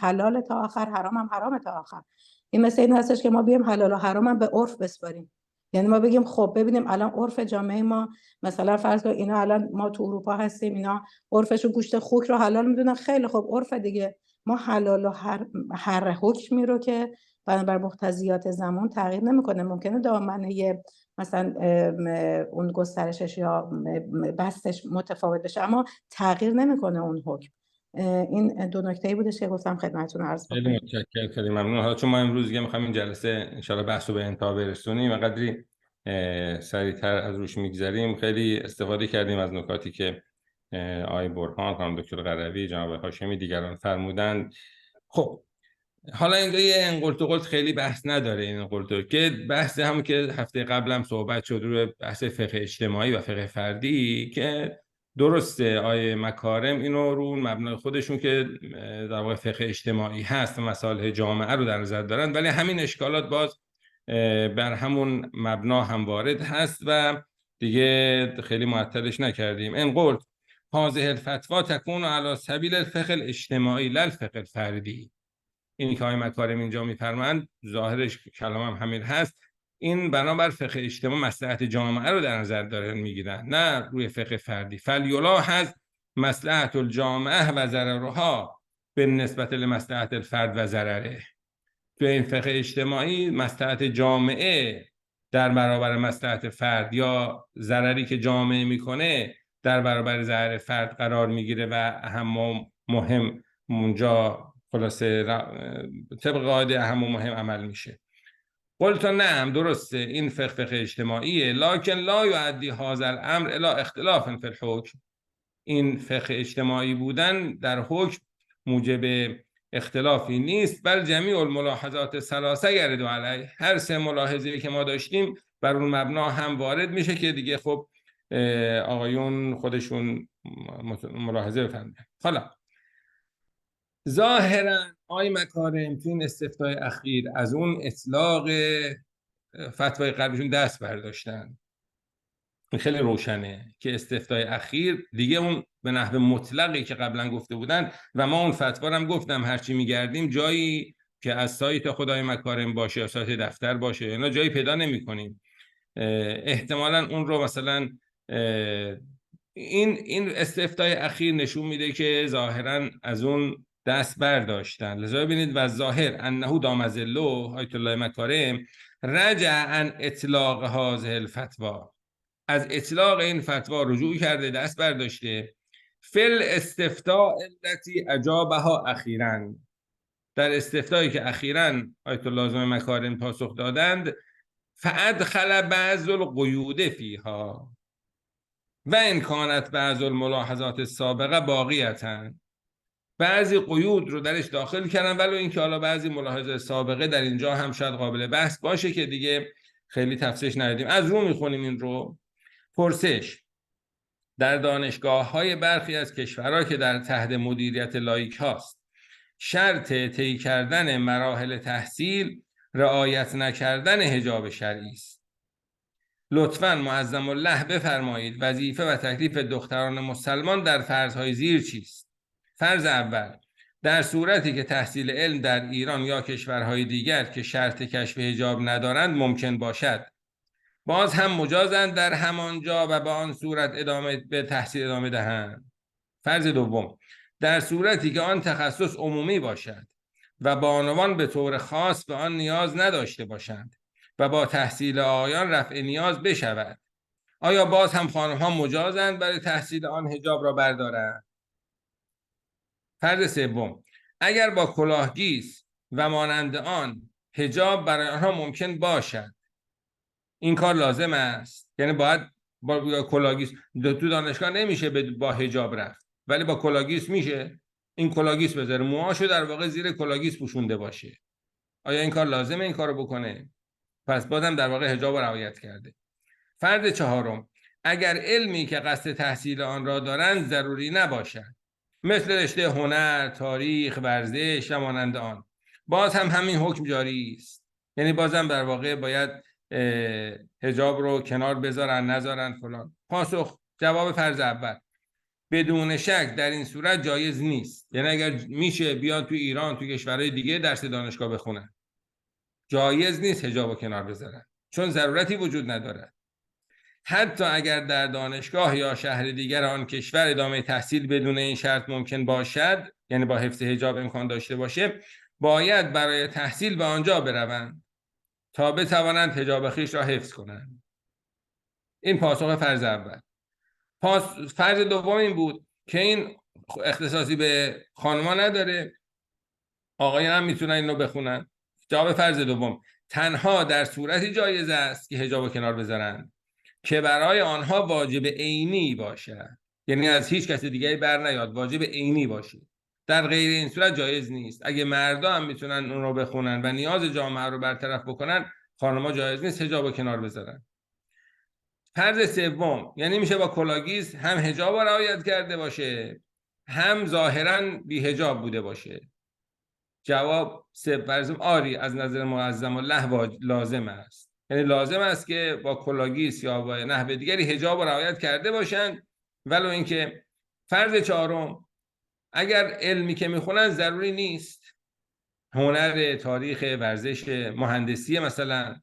S8: حلال تا آخر، حرام هم حرام تا آخر. این مثل این هستش که ما بیم حلال و حرام هم به عرف بسپاریم، یعنی ما بگیم خب ببینیم الان عرف جامعه ما، مثلا فرض کن اینا الان ما تو اروپا هستیم، اینا عرفشون گوشت خوک رو حلال میدونن، خیلی خب عرف دیگه، ما حلال و هر حکمی رو که بر مقتضیات زمان تغییر نمیکنه، ممکنه دامنه مثلا اون گسترشش یا بستش متفاوت بشه اما تغییر نمیکنه اون حکم. این دو نکته‌ای بودش که گفتم خدمتتون عرض کنم.
S1: خیلی متشکرم، خیلی ممنون. حالا چون ما امروز دیگه می‌خوایم این جلسه انشالله بحث رو به انتها برسونیم و قدری سریعتر از روش میگذریم، خیلی استفاده کردیم از نکاتی که آقای برهان، خانم دکتر قروی، جناب هاشمی، دیگران فرمودند. خب حالا اینجا یه انقلت و قلت خیلی بحث نداره، این انقلت که بحث همون که هفته قبلم صحبت شد روی بحث فقه اجتماعی و فقه فردی که درسته آیه مکارم اینو رو مبنای خودشون که در واقع فقه اجتماعی هست و مصالح جامعه رو در نظر دارن، ولی همین اشکالات باز بر همون مبنا هم وارد هست و دیگه خیلی معطلش نکردیم. انقلت هذه الفتوی تکون علی سبیل الفقه الاجتماعی لا الفقه الفردی. اینی که آقای مکارم اینجا میفرمایند ظاهرش کلام هم همین هست، این بنابر فقه اجتماع مصلحت جامعه رو در نظر دارن میگیرن، نه روی فقه فردی. فلیلاحظ مصلحت الجامعه و ضررها به نسبت لمصلحت الفرد و ضرره. تو این فقه اجتماعی مصلحت جامعه در برابر مصلحت فرد یا ضرری که جامعه میکنه در برابر ضرر فرد قرار میگیره و اهم مهم اونجا خلاصه طبق قاعده اهم و مهم عمل میشه. قلت نعم، درسته این فقه اجتماعیه، لکن لا یؤدی هذا الامر الی اختلاف فی الحکم. این فقه اجتماعی بودن در حکم موجب اختلافی نیست، بل جمیع الملاحظات الثلاثه یرد علیه. هر سه ملاحظه‌ای که ما داشتیم بر اون مبنا هم وارد میشه که دیگه خب آقایون خودشون ملاحظه بفرمایند. حالا ظاهرا آقای مکارم تو این استفتای اخیر از اون اطلاق فتوای قبلشون دست برداشتن این خیلی روشنه که استفتای اخیر دیگه اون به نحو مطلقی که قبلا گفته بودن و ما اون فتوا رو هم گفتم هرچی میگردیم جایی که از سایت خدای مکارم باشه یا سایت دفتر باشه اینا جایی پیدا نمی‌کنیم. احتمالاً اون رو مثلا این استفتای اخیر نشون میده که ظاهراً از اون دست برداشتن. لذا ببینید و ظاهر انه دام ظله آیت الله مکارم رجع عن اطلاق هذه الفتوا، از اطلاق این فتوا رجوع کرده، دست برداشته. فل استفتاء التي اجابها اخیراً، در استفتایی که اخیراً آیت الله مکارم پاسخ دادند، فادخل بعض القیود فیها و ان کانت بعض الملاحظات السابقه باقیتا، بعضی قیود رو درش داخل کردن ولو اینکه حالا بعضی ملاحظه سابقه در اینجا هم شاید قابل بحث باشه که دیگه خیلی تفصیلش ندیدیم. از رو میخونیم این رو. پرسش: در دانشگاه‌های برخی از کشورها که در تحت مدیریت لایک هاست، شرط طی کردن مراحل تحصیل رعایت نکردن حجاب شرعی است. لطفاً معظم الله بفرمایید وظیفه و تکلیف دختران مسلمان در فرض‌های زیر چیست؟ فرض اول: در صورتی که تحصیل علم در ایران یا کشورهای دیگر که شرط کشف حجاب ندارند ممکن باشد، باز هم مجازند در همانجا و به آن صورت به تحصیل ادامه دهند. فرض دوم: در صورتی که آن تخصص عمومی باشد و بانوان به طور خاص به آن نیاز نداشته باشند و با تحصیل آیان رفع نیاز بشود، آیا باز هم خانم‌ها مجازند برای تحصیل آن حجاب را بردارند؟ فرض سوم: اگر با کلاهگیس و مانند آن حجاب برای آنها ممکن باشد، این کار لازم است؟ یعنی باید با کلاهگیس تو دانشگاه نمیشه با حجاب رفت، ولی با کلاهگیس میشه. این کلاهگیس بذاره موهاشو در واقع زیر کلاهگیس پوشونده باشه، آیا این کار لازمه این کارو بکنه؟ پس بازم در واقع حجاب رو رعایت کرده. فرض چهارم: اگر علمی که قصد تحصیل آن را دارند ضروری نباشد، مثل رشته هنر، تاریخ، ورزش و مانند آن، باز هم همین حکم جاری است. یعنی بازم در واقع باید حجاب رو کنار بذارن نذارن فلان. پاسخ: جواب فرض اول: بدون شک در این صورت جایز نیست. یعنی اگر میشه بیان تو ایران تو کشورهای دیگه درس دانشگاه بخونن، جایز نیست حجاب رو کنار بذارن چون ضرورتی وجود نداره. حتی اگر در دانشگاه یا شهر دیگر آن کشور ادامه تحصیل بدون این شرط ممکن باشد، یعنی با حفظ حجاب امکان داشته باشه، باید برای تحصیل به آنجا بروند تا بتوانند حجاب خویش را حفظ کنند. این پاسخ فرض اول. فرض دوم این بود که این اختصاصی به خانم‌ها نداره، آقایان هم میتونن اینو بخونن. جواب فرض دوم: تنها در صورتی جایز است که حجاب کنار بذارن که برای آنها واجب عینی باشه، یعنی از هیچ کس دیگه بر نیاد، واجب عینی باشه. در غیر این صورت جایز نیست. اگه مردا هم میتونن اون رو بخونن و نیاز جامعه رو برطرف بکنن، خانم‌ها جایز نیست حجاب کنار بذارن. فرض سوم: یعنی میشه با کلاهگیس هم حجاب رو رعایت کرده باشه، هم ظاهراً بی حجاب بوده باشه. جواب فرض آری از نظر معظم الله لازم است. یعنی لازم است که با کلاهگیس یا با نحو دیگری حجاب رو رعایت کرده باشند، ولو اینکه فرض چهارم: اگر علمی که میخونن ضروری نیست، هنر، تاریخ، ورزش، مهندسی مثلا،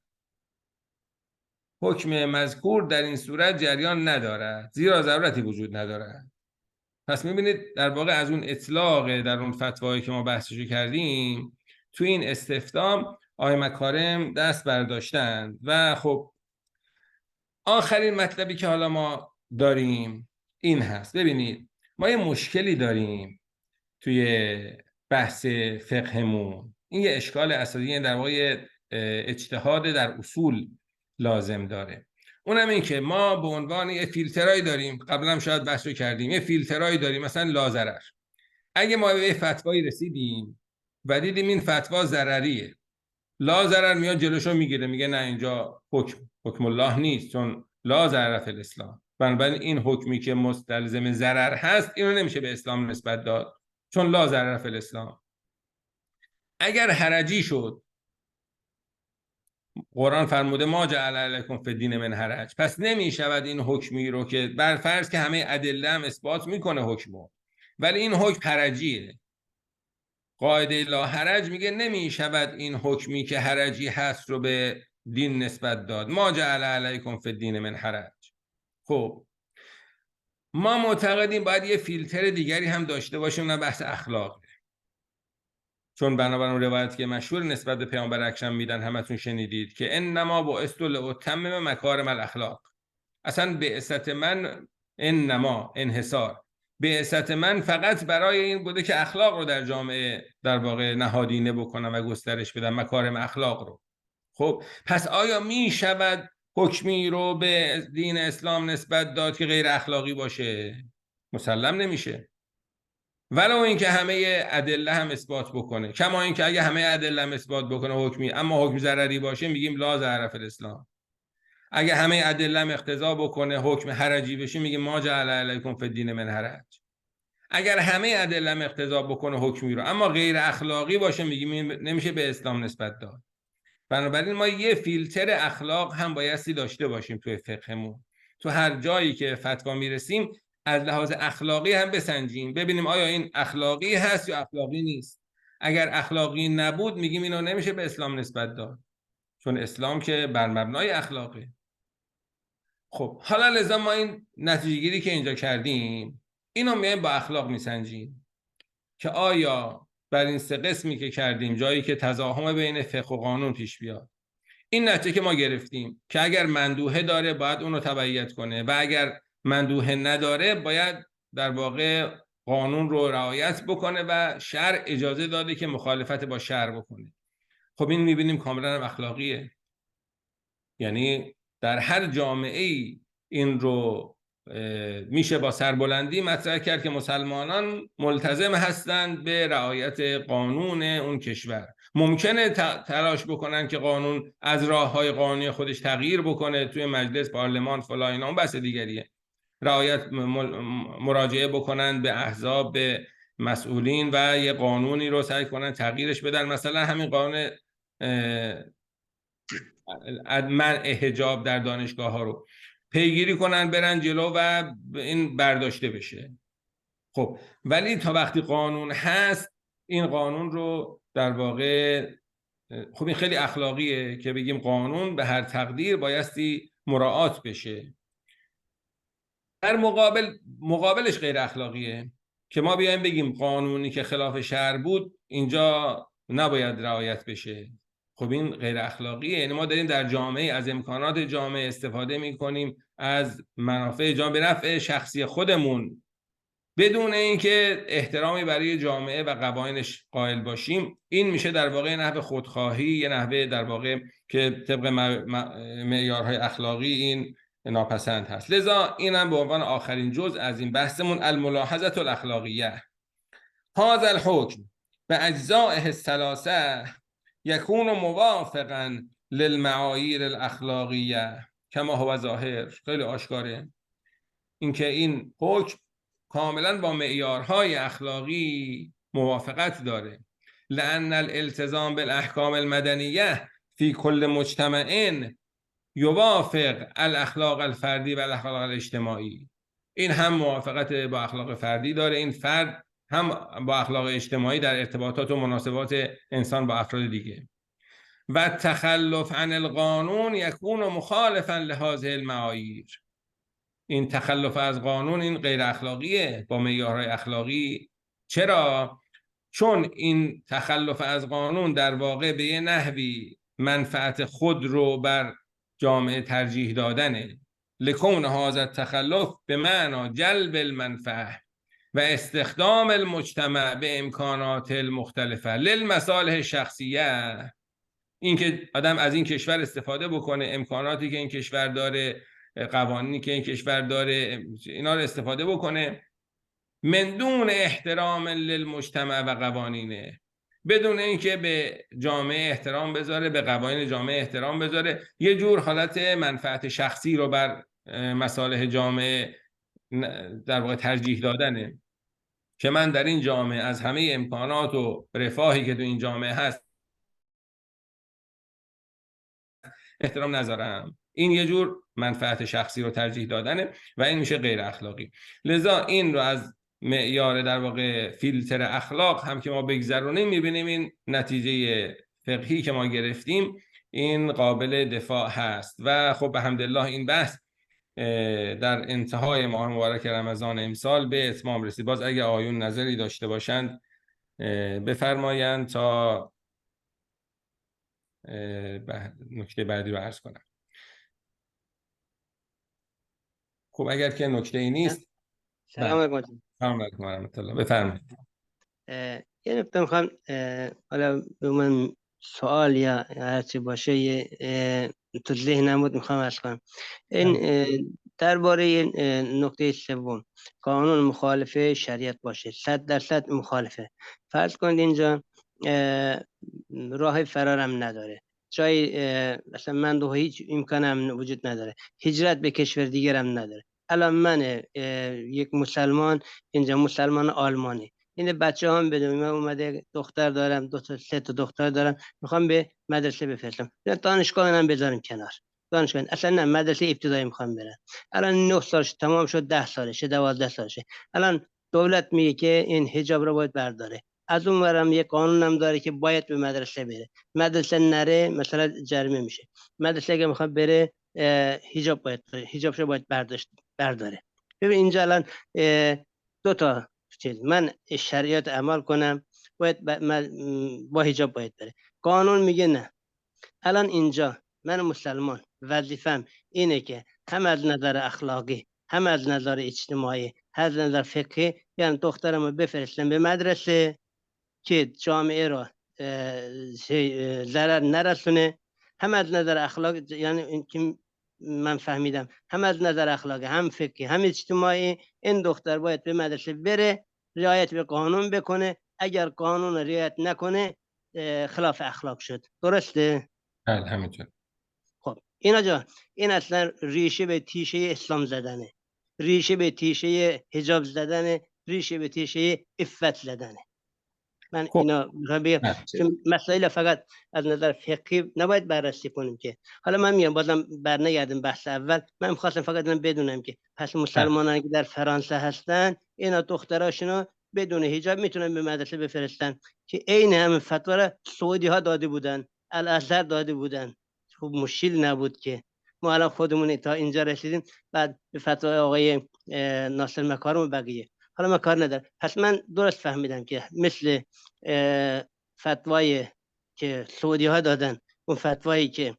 S1: حکم مذکور در این صورت جریان ندارد زیرا ضرورتی وجود ندارد. پس میبینید در واقع از اون اطلاق در اون فتوایی که ما بحثشو کردیم تو این استفتام آقای مکارم دست برداشتند. و خب آخرین مطلبی که حالا ما داریم این هست. ببینید ما یه مشکلی داریم توی بحث فقهمون، این یه اشکال اساسی در واقع اجتهاد در اصول لازم داره. اونم این که ما به عنوان یه فیلترایی داریم، قبلا هم شاید بحث رو کردیم، یه فیلترایی داریم مثلا لاضرر. اگه ما به فتوایی رسیدیم و دیدیم این فتوا ضرریه، لاضرر میاد جلوشو میگیره، میگه نه اینجا حکم الله نیست چون لا ضرر فی الاسلام، بنابراین این حکمی که مستلزم ضرر هست اینو نمیشه به اسلام نسبت داد چون لا ضرر فی الاسلام. اگر حرجی شد قرآن فرموده ما جعل علیکم فی الدین من حرج. پس نمی شود این حکمی رو که بر فرض که همه ادله هم اثبات میکنه حکمو، ولی این حکم حرجیه. قاعده لا حرج میگه نمی شود این حکمی که حرجی هست رو به دین نسبت داد. ما جعل علیکم فی الدین من حرج. خب ما معتقدیم باید یه فیلتر دیگری هم داشته باشیم، نه بحث اخلاق، چون بنابراین روایت که مشهور نسبت به پیامبر اکرم میدن همتون شنیدید که انما بعثت لاتمم مکارم الاخلاق. اصلا بعثت من انما انحصار بعثت من فقط برای این بوده که اخلاق رو در جامعه در واقع نهادینه بکنم و گسترش بدم، مکارم اخلاق رو. خب پس آیا می شود حکمی رو به دین اسلام نسبت داد که غیر اخلاقی باشه؟ مسلم نمیشه، ولو اینکه همه ادله هم اثبات بکنه. کما اینکه اگه همه ادله هم اثبات بکنه حکمی، اما حکم ضرری باشه، میگیم لا ضرر فی الاسلام. اگه همه ادله هم اقتضا بکنه حکم حرجی بشه، میگیم ما جعل علیکم فی الدین من حرج. اگر همه ادله هم اقتضا بکنه حکمی رو اما غیر اخلاقی باشه، میگیم نمیشه به اسلام نسبت داد. بنابراین ما یه فیلتر اخلاق هم بایستی داشته باشیم توی فقهمون. تو هر جایی که فتوا میرسیم از لحاظ اخلاقی هم بسنجیم، ببینیم آیا این اخلاقی هست یا اخلاقی نیست. اگر اخلاقی نبود میگیم اینو نمیشه به اسلام نسبت داد، چون اسلام که بر مبنای اخلاقه. خب حالا لذا ما این نتیجه گیری که اینجا کردیم اینو میایم با اخلاق میسنجیم که آیا بر این سه قسمی که کردیم جایی که تزاحم بین فقه و قانون پیش بیاد، این نتیجه که ما گرفتیم که اگر مندوحه داره باید اون رو تبعیت کنه و اگر مندوحه نداره باید در واقع قانون رو رعایت بکنه و شرع اجازه داده که مخالفت با شرع بکنه. خب این میبینیم کاملا هم اخلاقیه. یعنی در هر جامعه این رو میشه با سربلندی مطرح کرد که مسلمانان ملتزم هستند به رعایت قانون اون کشور. ممکنه تلاش بکنن که قانون از راههای قانونی خودش تغییر بکنه، توی مجلس، پارلمان، فلان، اینا اون بحث دیگریه. رعایت مراجعه بکنن به احزاب، به مسئولین و یه قانونی رو سعی کنن تغییرش بدن. مثلا همین قانون منع حجاب در دانشگاه ها رو پیگیری کنن، برن جلو و این برداشته بشه. خب ولی تا وقتی قانون هست این قانون رو در واقع، خب این خیلی اخلاقیه که بگیم قانون به هر تقدیر بایستی مراعات بشه. در مقابلش غیر اخلاقیه که ما بیایم بگیم قانونی که خلاف شرع بود اینجا نباید رعایت بشه. خب این غیر اخلاقیه. یعنی ما داریم در جامعه از امکانات جامعه استفاده میکنیم، از منافع جامعه به نفع شخصی خودمون، بدون اینکه احترامی برای جامعه و قوانینش قائل باشیم. این میشه در واقع نحوه خودخواهی، یه نحوه در واقع که طبق معیارهای اخلاقی این ناپسند هست. لذا اینم به عنوان آخرین جزء از این بحثمون الملاحظه الاخلاقیه. هذا الحکم باجزائه الثلاثه یکون موافقا للمعاییر الاخلاقیه کما هو ظاهر. خیلی آشکاره اینکه این حکم کاملا با معیارهای اخلاقی موافقت داره. لأن الالتزام بالاحکام المدنیه فی کل مجتمع یوافق الاخلاق الفردی و الاخلاق الاجتماعی. این هم موافقت با اخلاق فردی داره، این فرد هم با اخلاق اجتماعی در ارتباطات و مناسبات انسان با افراد دیگه. و تخلف عن القانون یکون مخالفا لهذه المعاییر. این تخلف از قانون این غیر اخلاقیه با معیارهای اخلاقی. چرا؟ چون این تخلف از قانون در واقع به یه نحوی منفعت خود رو بر جامعه ترجیح دادنه. لکون هذا التخلف به معنی جلب المنفعه و استخدام المجتمع به امکانات المختلفه للمصالح شخصیه. این که آدم از این کشور استفاده بکنه، امکاناتی که این کشور داره، قوانینی که این کشور داره، اینا رو استفاده بکنه من دون احترام للمجتمع و قوانینه، بدون اینکه به جامعه احترام بذاره، به قوانین جامعه احترام بذاره. یه جور حالت منفعت شخصی رو بر مصالح جامعه در واقع ترجیح دادنه که من در این جامعه از همه امکانات و رفاهی که تو این جامعه هست احترام نذارم. این یه جور منفعت شخصی رو ترجیح دادنه و این میشه غیر اخلاقی. لذا این رو از معیار در واقع فیلتر اخلاق هم که ما بگذرونیم، میبینیم این نتیجه فقهی که ما گرفتیم این قابل دفاع هست. و خب به حمدالله این بحث در انتهای ماه مبارک رمضان امسال به اتمام رسید. باز اگه آیون نظری داشته باشند بفرمایند تا نکته بعدی رو عرض کنم. خب اگر که نکته ای نیست،
S9: سلام علیکم.
S1: سلام علیکم و رحمت الله. بفرمایید.
S9: یه نکته میخوام حالا به من سوال یا هر چی باشه تو ذهنم بود میخوام عرض کنم. این درباره نکته سوم، قانون مخالف شریعت باشه، 100% مخالفه. فرض کنید اینجا راه فرارم نداره، جای مثلا من دو هیچ امکانم وجود نداره، هجرت به کشور دیگرم نداره. الان من یک مسلمان اینجا، مسلمان آلمانی، این بچه هم بدونم من اومده دختر دارم، 2 تا 3 تا دختر دارم، میخوام به مدرسه بفرستم، دانشگاه هم بذارم کنار، دانشگاه اصلا نه، مدرسه ابتدایی میخوام برم. الان 9 سالش تمام شد، 10 سالشه، 12 سالشه. الان دولت میگه که این حجاب رو باید برداره. از اون ورم یک قانون هم داره که باید به مدرسه بره، مدرسه نره مثلا جریمه میشه. مدرسه اگه میخواد بره حجابشو باید برداره. ببین اینجا الان 2 تا چیز، من شریعت عمل کنم باید با حجاب باید بره، قانون میگه نه. الان اینجا من مسلمان وظیفم اینه که هم از نظر اخلاقی، هم از نظر اجتماعی، هم از نظر فقهی، یعنی دخترم رو بفرستم به مدرسه که جامعه را ضرر نرسونه، هم از نظر اخلاق، یعنی این که من فهمیدم هم از نظر اخلاقی، هم فقهی، هم اجتماعی، این دختر باید به مدرسه بره، رعایت به قانون بکنه. اگر قانون رعایت نکنه خلاف اخلاق شد. درسته؟
S1: بله همینطور.
S9: خب اینا جا این اصلا ریشه به تیشه اسلام زدنه، ریشه به تیشه حجاب زدنه، ریشه به تیشه عفت زدنه. من اینا بگم چون مسائل فقط از نظر فقهی نباید بررسی کنیم که. حالا من میگم بازم برنگردم بحث اول، من می‌خواستم فقط بدونم که پس مسلمانانی که در فرانسه هستن اینا دختراشونو بدون حجاب میتونن به مدرسه بفرستن که عین همین فتوا را سعودی ها داده بودن، الازهر داده بودن. خوب مشکل نبود که ما الان خودمون تا اینجا رسیدیم بعد به فتوای آقای ناصر مکارم و بقیه. حالا من کار ندارم. پس من درست فهمیدم که مثل فتوایی که سعودی ها دادن، اون فتوایی که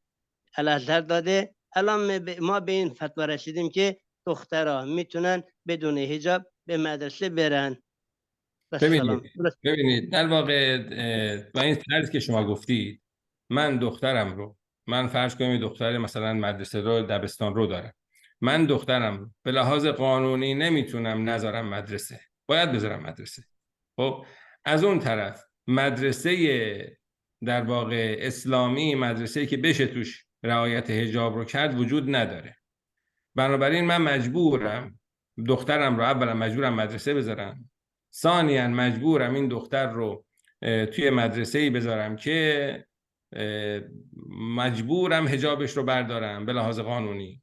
S9: الازهر داده، الان ما به این فتوا رسیدیم که دخترها میتونن بدون حجاب به مدرسه برن.
S1: ببینید در واقع و این فرض که شما گفتید، من دخترم رو، من فرض کنیم دختر مثلا مدرسه رو، دبستان رو دارم، من دخترم رو به لحاظ قانونی نمیتونم نذارم مدرسه، باید بذارم مدرسه. خب از اون طرف مدرسه در واقع اسلامی، مدرسه‌ای که بشه توش رعایت حجاب رو کرد وجود نداره. بنابراین من مجبورم دخترم رو اولا مجبورم مدرسه بذارم، ثانیاً مجبورم این دختر رو توی مدرسه‌ای بذارم که مجبورم حجابش رو بردارم به لحاظ قانونی.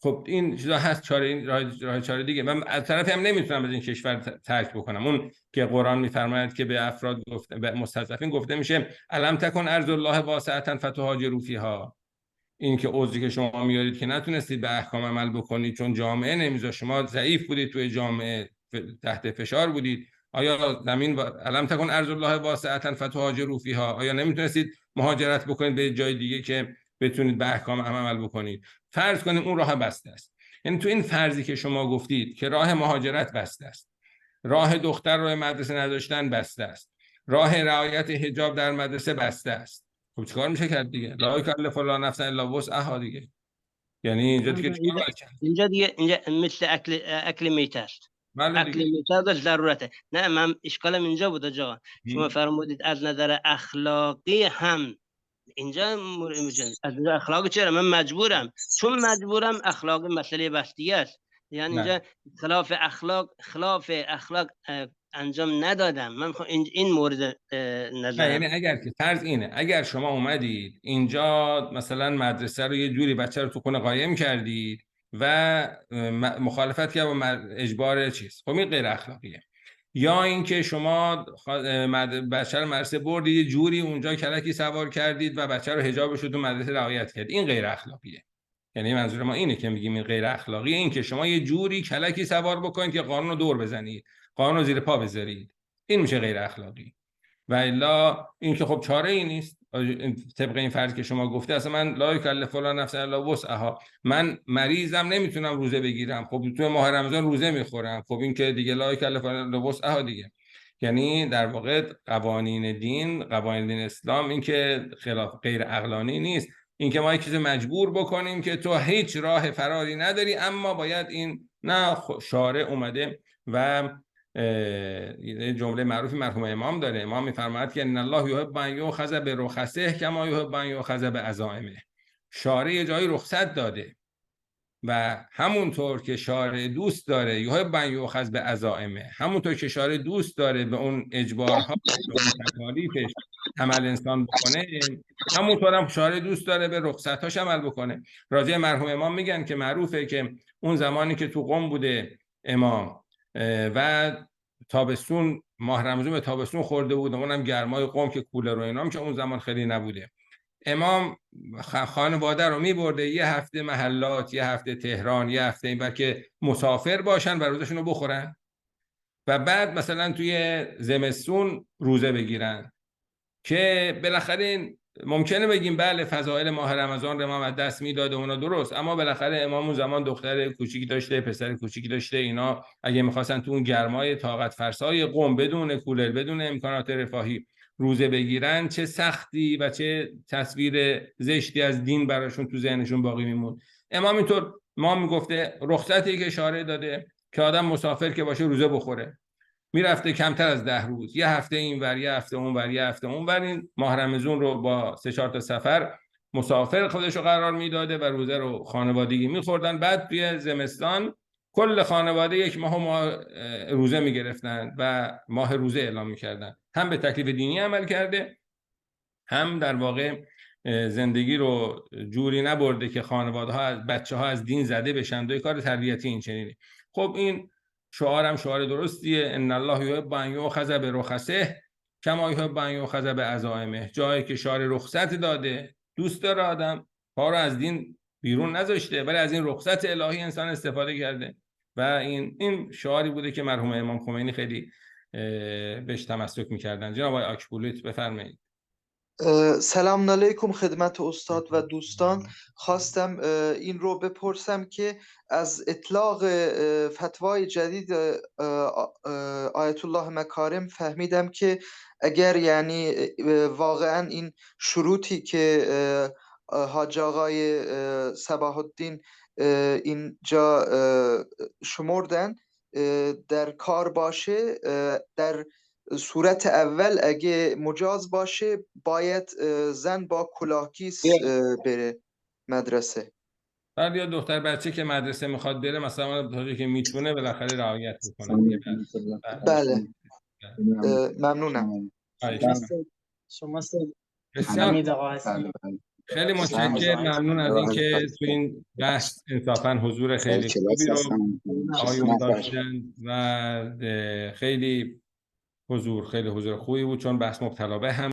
S1: خب این چیزا هست، چاره دیگه. من از طرفی هم نمیتونم از این کشور ترک بکنم. اون که قرآن میفرماید که به افراد گفته، به مستضعفین گفته میشه الم تکن ارض الله واسعة فتهاجروا فیها. این که عذری که شما میارید که نتونستید به احکام عمل بکنید چون جامعه نمیذاشت، شما ضعیف بودید، توی جامعه تحت فشار بودید، آیا زمین الم تکن ارض الله واسعة فتهاجروا فیها، آیا نمیتونستید مهاجرت بکنید به جای دیگه که بتونید به احکام عمل بکنید؟ فرض کنیم اون راه بسته است. یعنی تو این فرضی که شما گفتید که راه مهاجرت بسته است، راه دختر رو مدرسه نداشتن بسته است، راه رعایت حجاب در مدرسه بسته است، خب چیکار میشه کرد دیگه؟ لا یکلف الله نفسا الا وسعها دیگه. یعنی
S9: اینجا دیگه اینجا مثل اکل میت است. اکل میت ضرورته. نه من اشکالم اینجا بود آقا. شما فرمودید از نظر اخلاقی هم اینجا از نظر اخلاقی چرا من مجبورم؟ چون مجبورم اخلاق مسئله بستگی است. یعنی اینجا خلاف اخلاق انجام ندادم. من میخوام این مورد
S1: نه،
S9: نظرم.
S1: یعنی اگر که فرض اینه اگر شما اومدید اینجا مثلا مدرسه رو یه جوری بچه رو تو خونه قایم کردید و مخالفت کرد با اجبار چیز، خب این غیر اخلاقیه. یا اینکه شما بچه رو مدرسه بردید یه جوری اونجا کلکی سوار کردید و بچه رو حجابش رو تو مدرسه رعایت کرد، این غیر اخلاقیه. یعنی منظور ما اینه که میگیم این غیر اخلاقیه، این که شما یه جوری کلکی سوار بکنید که قانون رو دور بزنید، قانون رو زیر پا بذارید، این میشه غیر اخلاقی. و الا این که خب چاره ای نیست طبق این فرض که شما گفته، اصلا من لا یکلف الله نفسا الا وسعها، من مریضم نمیتونم روزه بگیرم، خب تو ماه رمضان روزه میخورم، خب این که دیگه لا یکلف الله الا وسعها دیگه. یعنی در واقع قوانین دین اسلام این که خلاف غیر عقلانی نیست، این که ما یک چیز مجبور بکنیم که تو هیچ راه فراری نداری اما باید این، نه، شارع اومده و یه جمله معروفی مرحوم امام داره، امام میفرماید که ان الله یحب ان یؤخذ برخصه کما یحب ان یؤخذ بعزائمه. شارع یه جایی رخصت داده و همونطور که شارع دوست داره یحب ان یؤخذ بعزائمه، همونطور که شارع دوست داره به اون اجبارها به اون تکالیفش عمل انسان بکنه، همونطور هم شارع دوست داره به رخصتاش عمل بکنه. راجع مرحوم امام میگن که معروفه که اون زمانی که تو قم بوده امام و تابستون، ماه رمضان به تابستون خورده بود، اونم گرمای قم که کولر و اینام که اون زمان خیلی نبوده، امام خانواده رو میبرده یه هفته محلات، یه هفته تهران، یه هفته این که مسافر باشن و روزشون رو بخورن و بعد مثلا توی زمستون روزه بگیرن که بالاخره ممکنه بگیم بله فضائل ماه رمضان رو امام از دست میداده، اونا درست، اما بالاخره امام اون زمان دختر کوچیکی داشته، پسر کوچیکی داشته، اینا اگه میخواستن تو اون گرمای طاقت فرسای قم بدون کولر، بدون امکانات رفاهی روزه بگیرن، چه سختی و چه تصویر زشتی از دین براشون تو ذهنشون باقی میمون. امام اینطور ما میگفته رخصتی که شارع داده که آدم مسافر که باشه روزه بخوره، میرفته کمتر از 10 روز، یه هفته این ور، یه هفته اون ور، یه هفته اون ور، این ماه رمضان رو با 3-4 تا سفر مسافر خودش رو قرار میداده و روزه رو خانوادگی میخوردن. بعد توی زمستان کل خانواده یک ماه روزه میگرفتن و ماه روزه اعلام میکردن. هم به تکلیف دینی عمل کرده، هم در واقع زندگی رو جوری نبرده که خانواده ها، بچه ها از دین زده بشن. دوی کار تربیتی این چنینی. خب این شعارم شعار درستیه، ان الله یحب ان یؤخذ برخصه کما یحب ان یؤخذ بعزائمه. جایی که شعار رخصت داده، دوست داره آدم پا رو از دین بیرون نذاشته، ولی از این رخصت الهی انسان استفاده کرده و این شعاری بوده که مرحوم امام خمینی خیلی بهش تمسک می‌کردن. جناب آقای آکبولیت بفرمایید.
S10: سلام علیکم خدمت استاد و دوستان. خواستم این رو بپرسم که از اطلاق فتوای جدید آیت الله مکارم فهمیدم که اگر یعنی واقعا این شروطی که حاج آقای صباح الدین اینجا شمردن در کار باشه، در صورت اول اگه مجاز باشه باید زن با کلاهگیس بره مدرسه.
S1: بعد یا دختر بچه که مدرسه میخواد بره مثلا تا که میتونه بالاخره رعایت میکنه.
S10: بله ممنونم.
S11: شما
S1: حمید آقا هستید. خیلی متشکرم، ممنون از اینکه تو این بحث انصافا حضور خیلی خوبی رو آقایون داشتن و خیلی حضور خوبی بود، چون بحث مبتلا به هم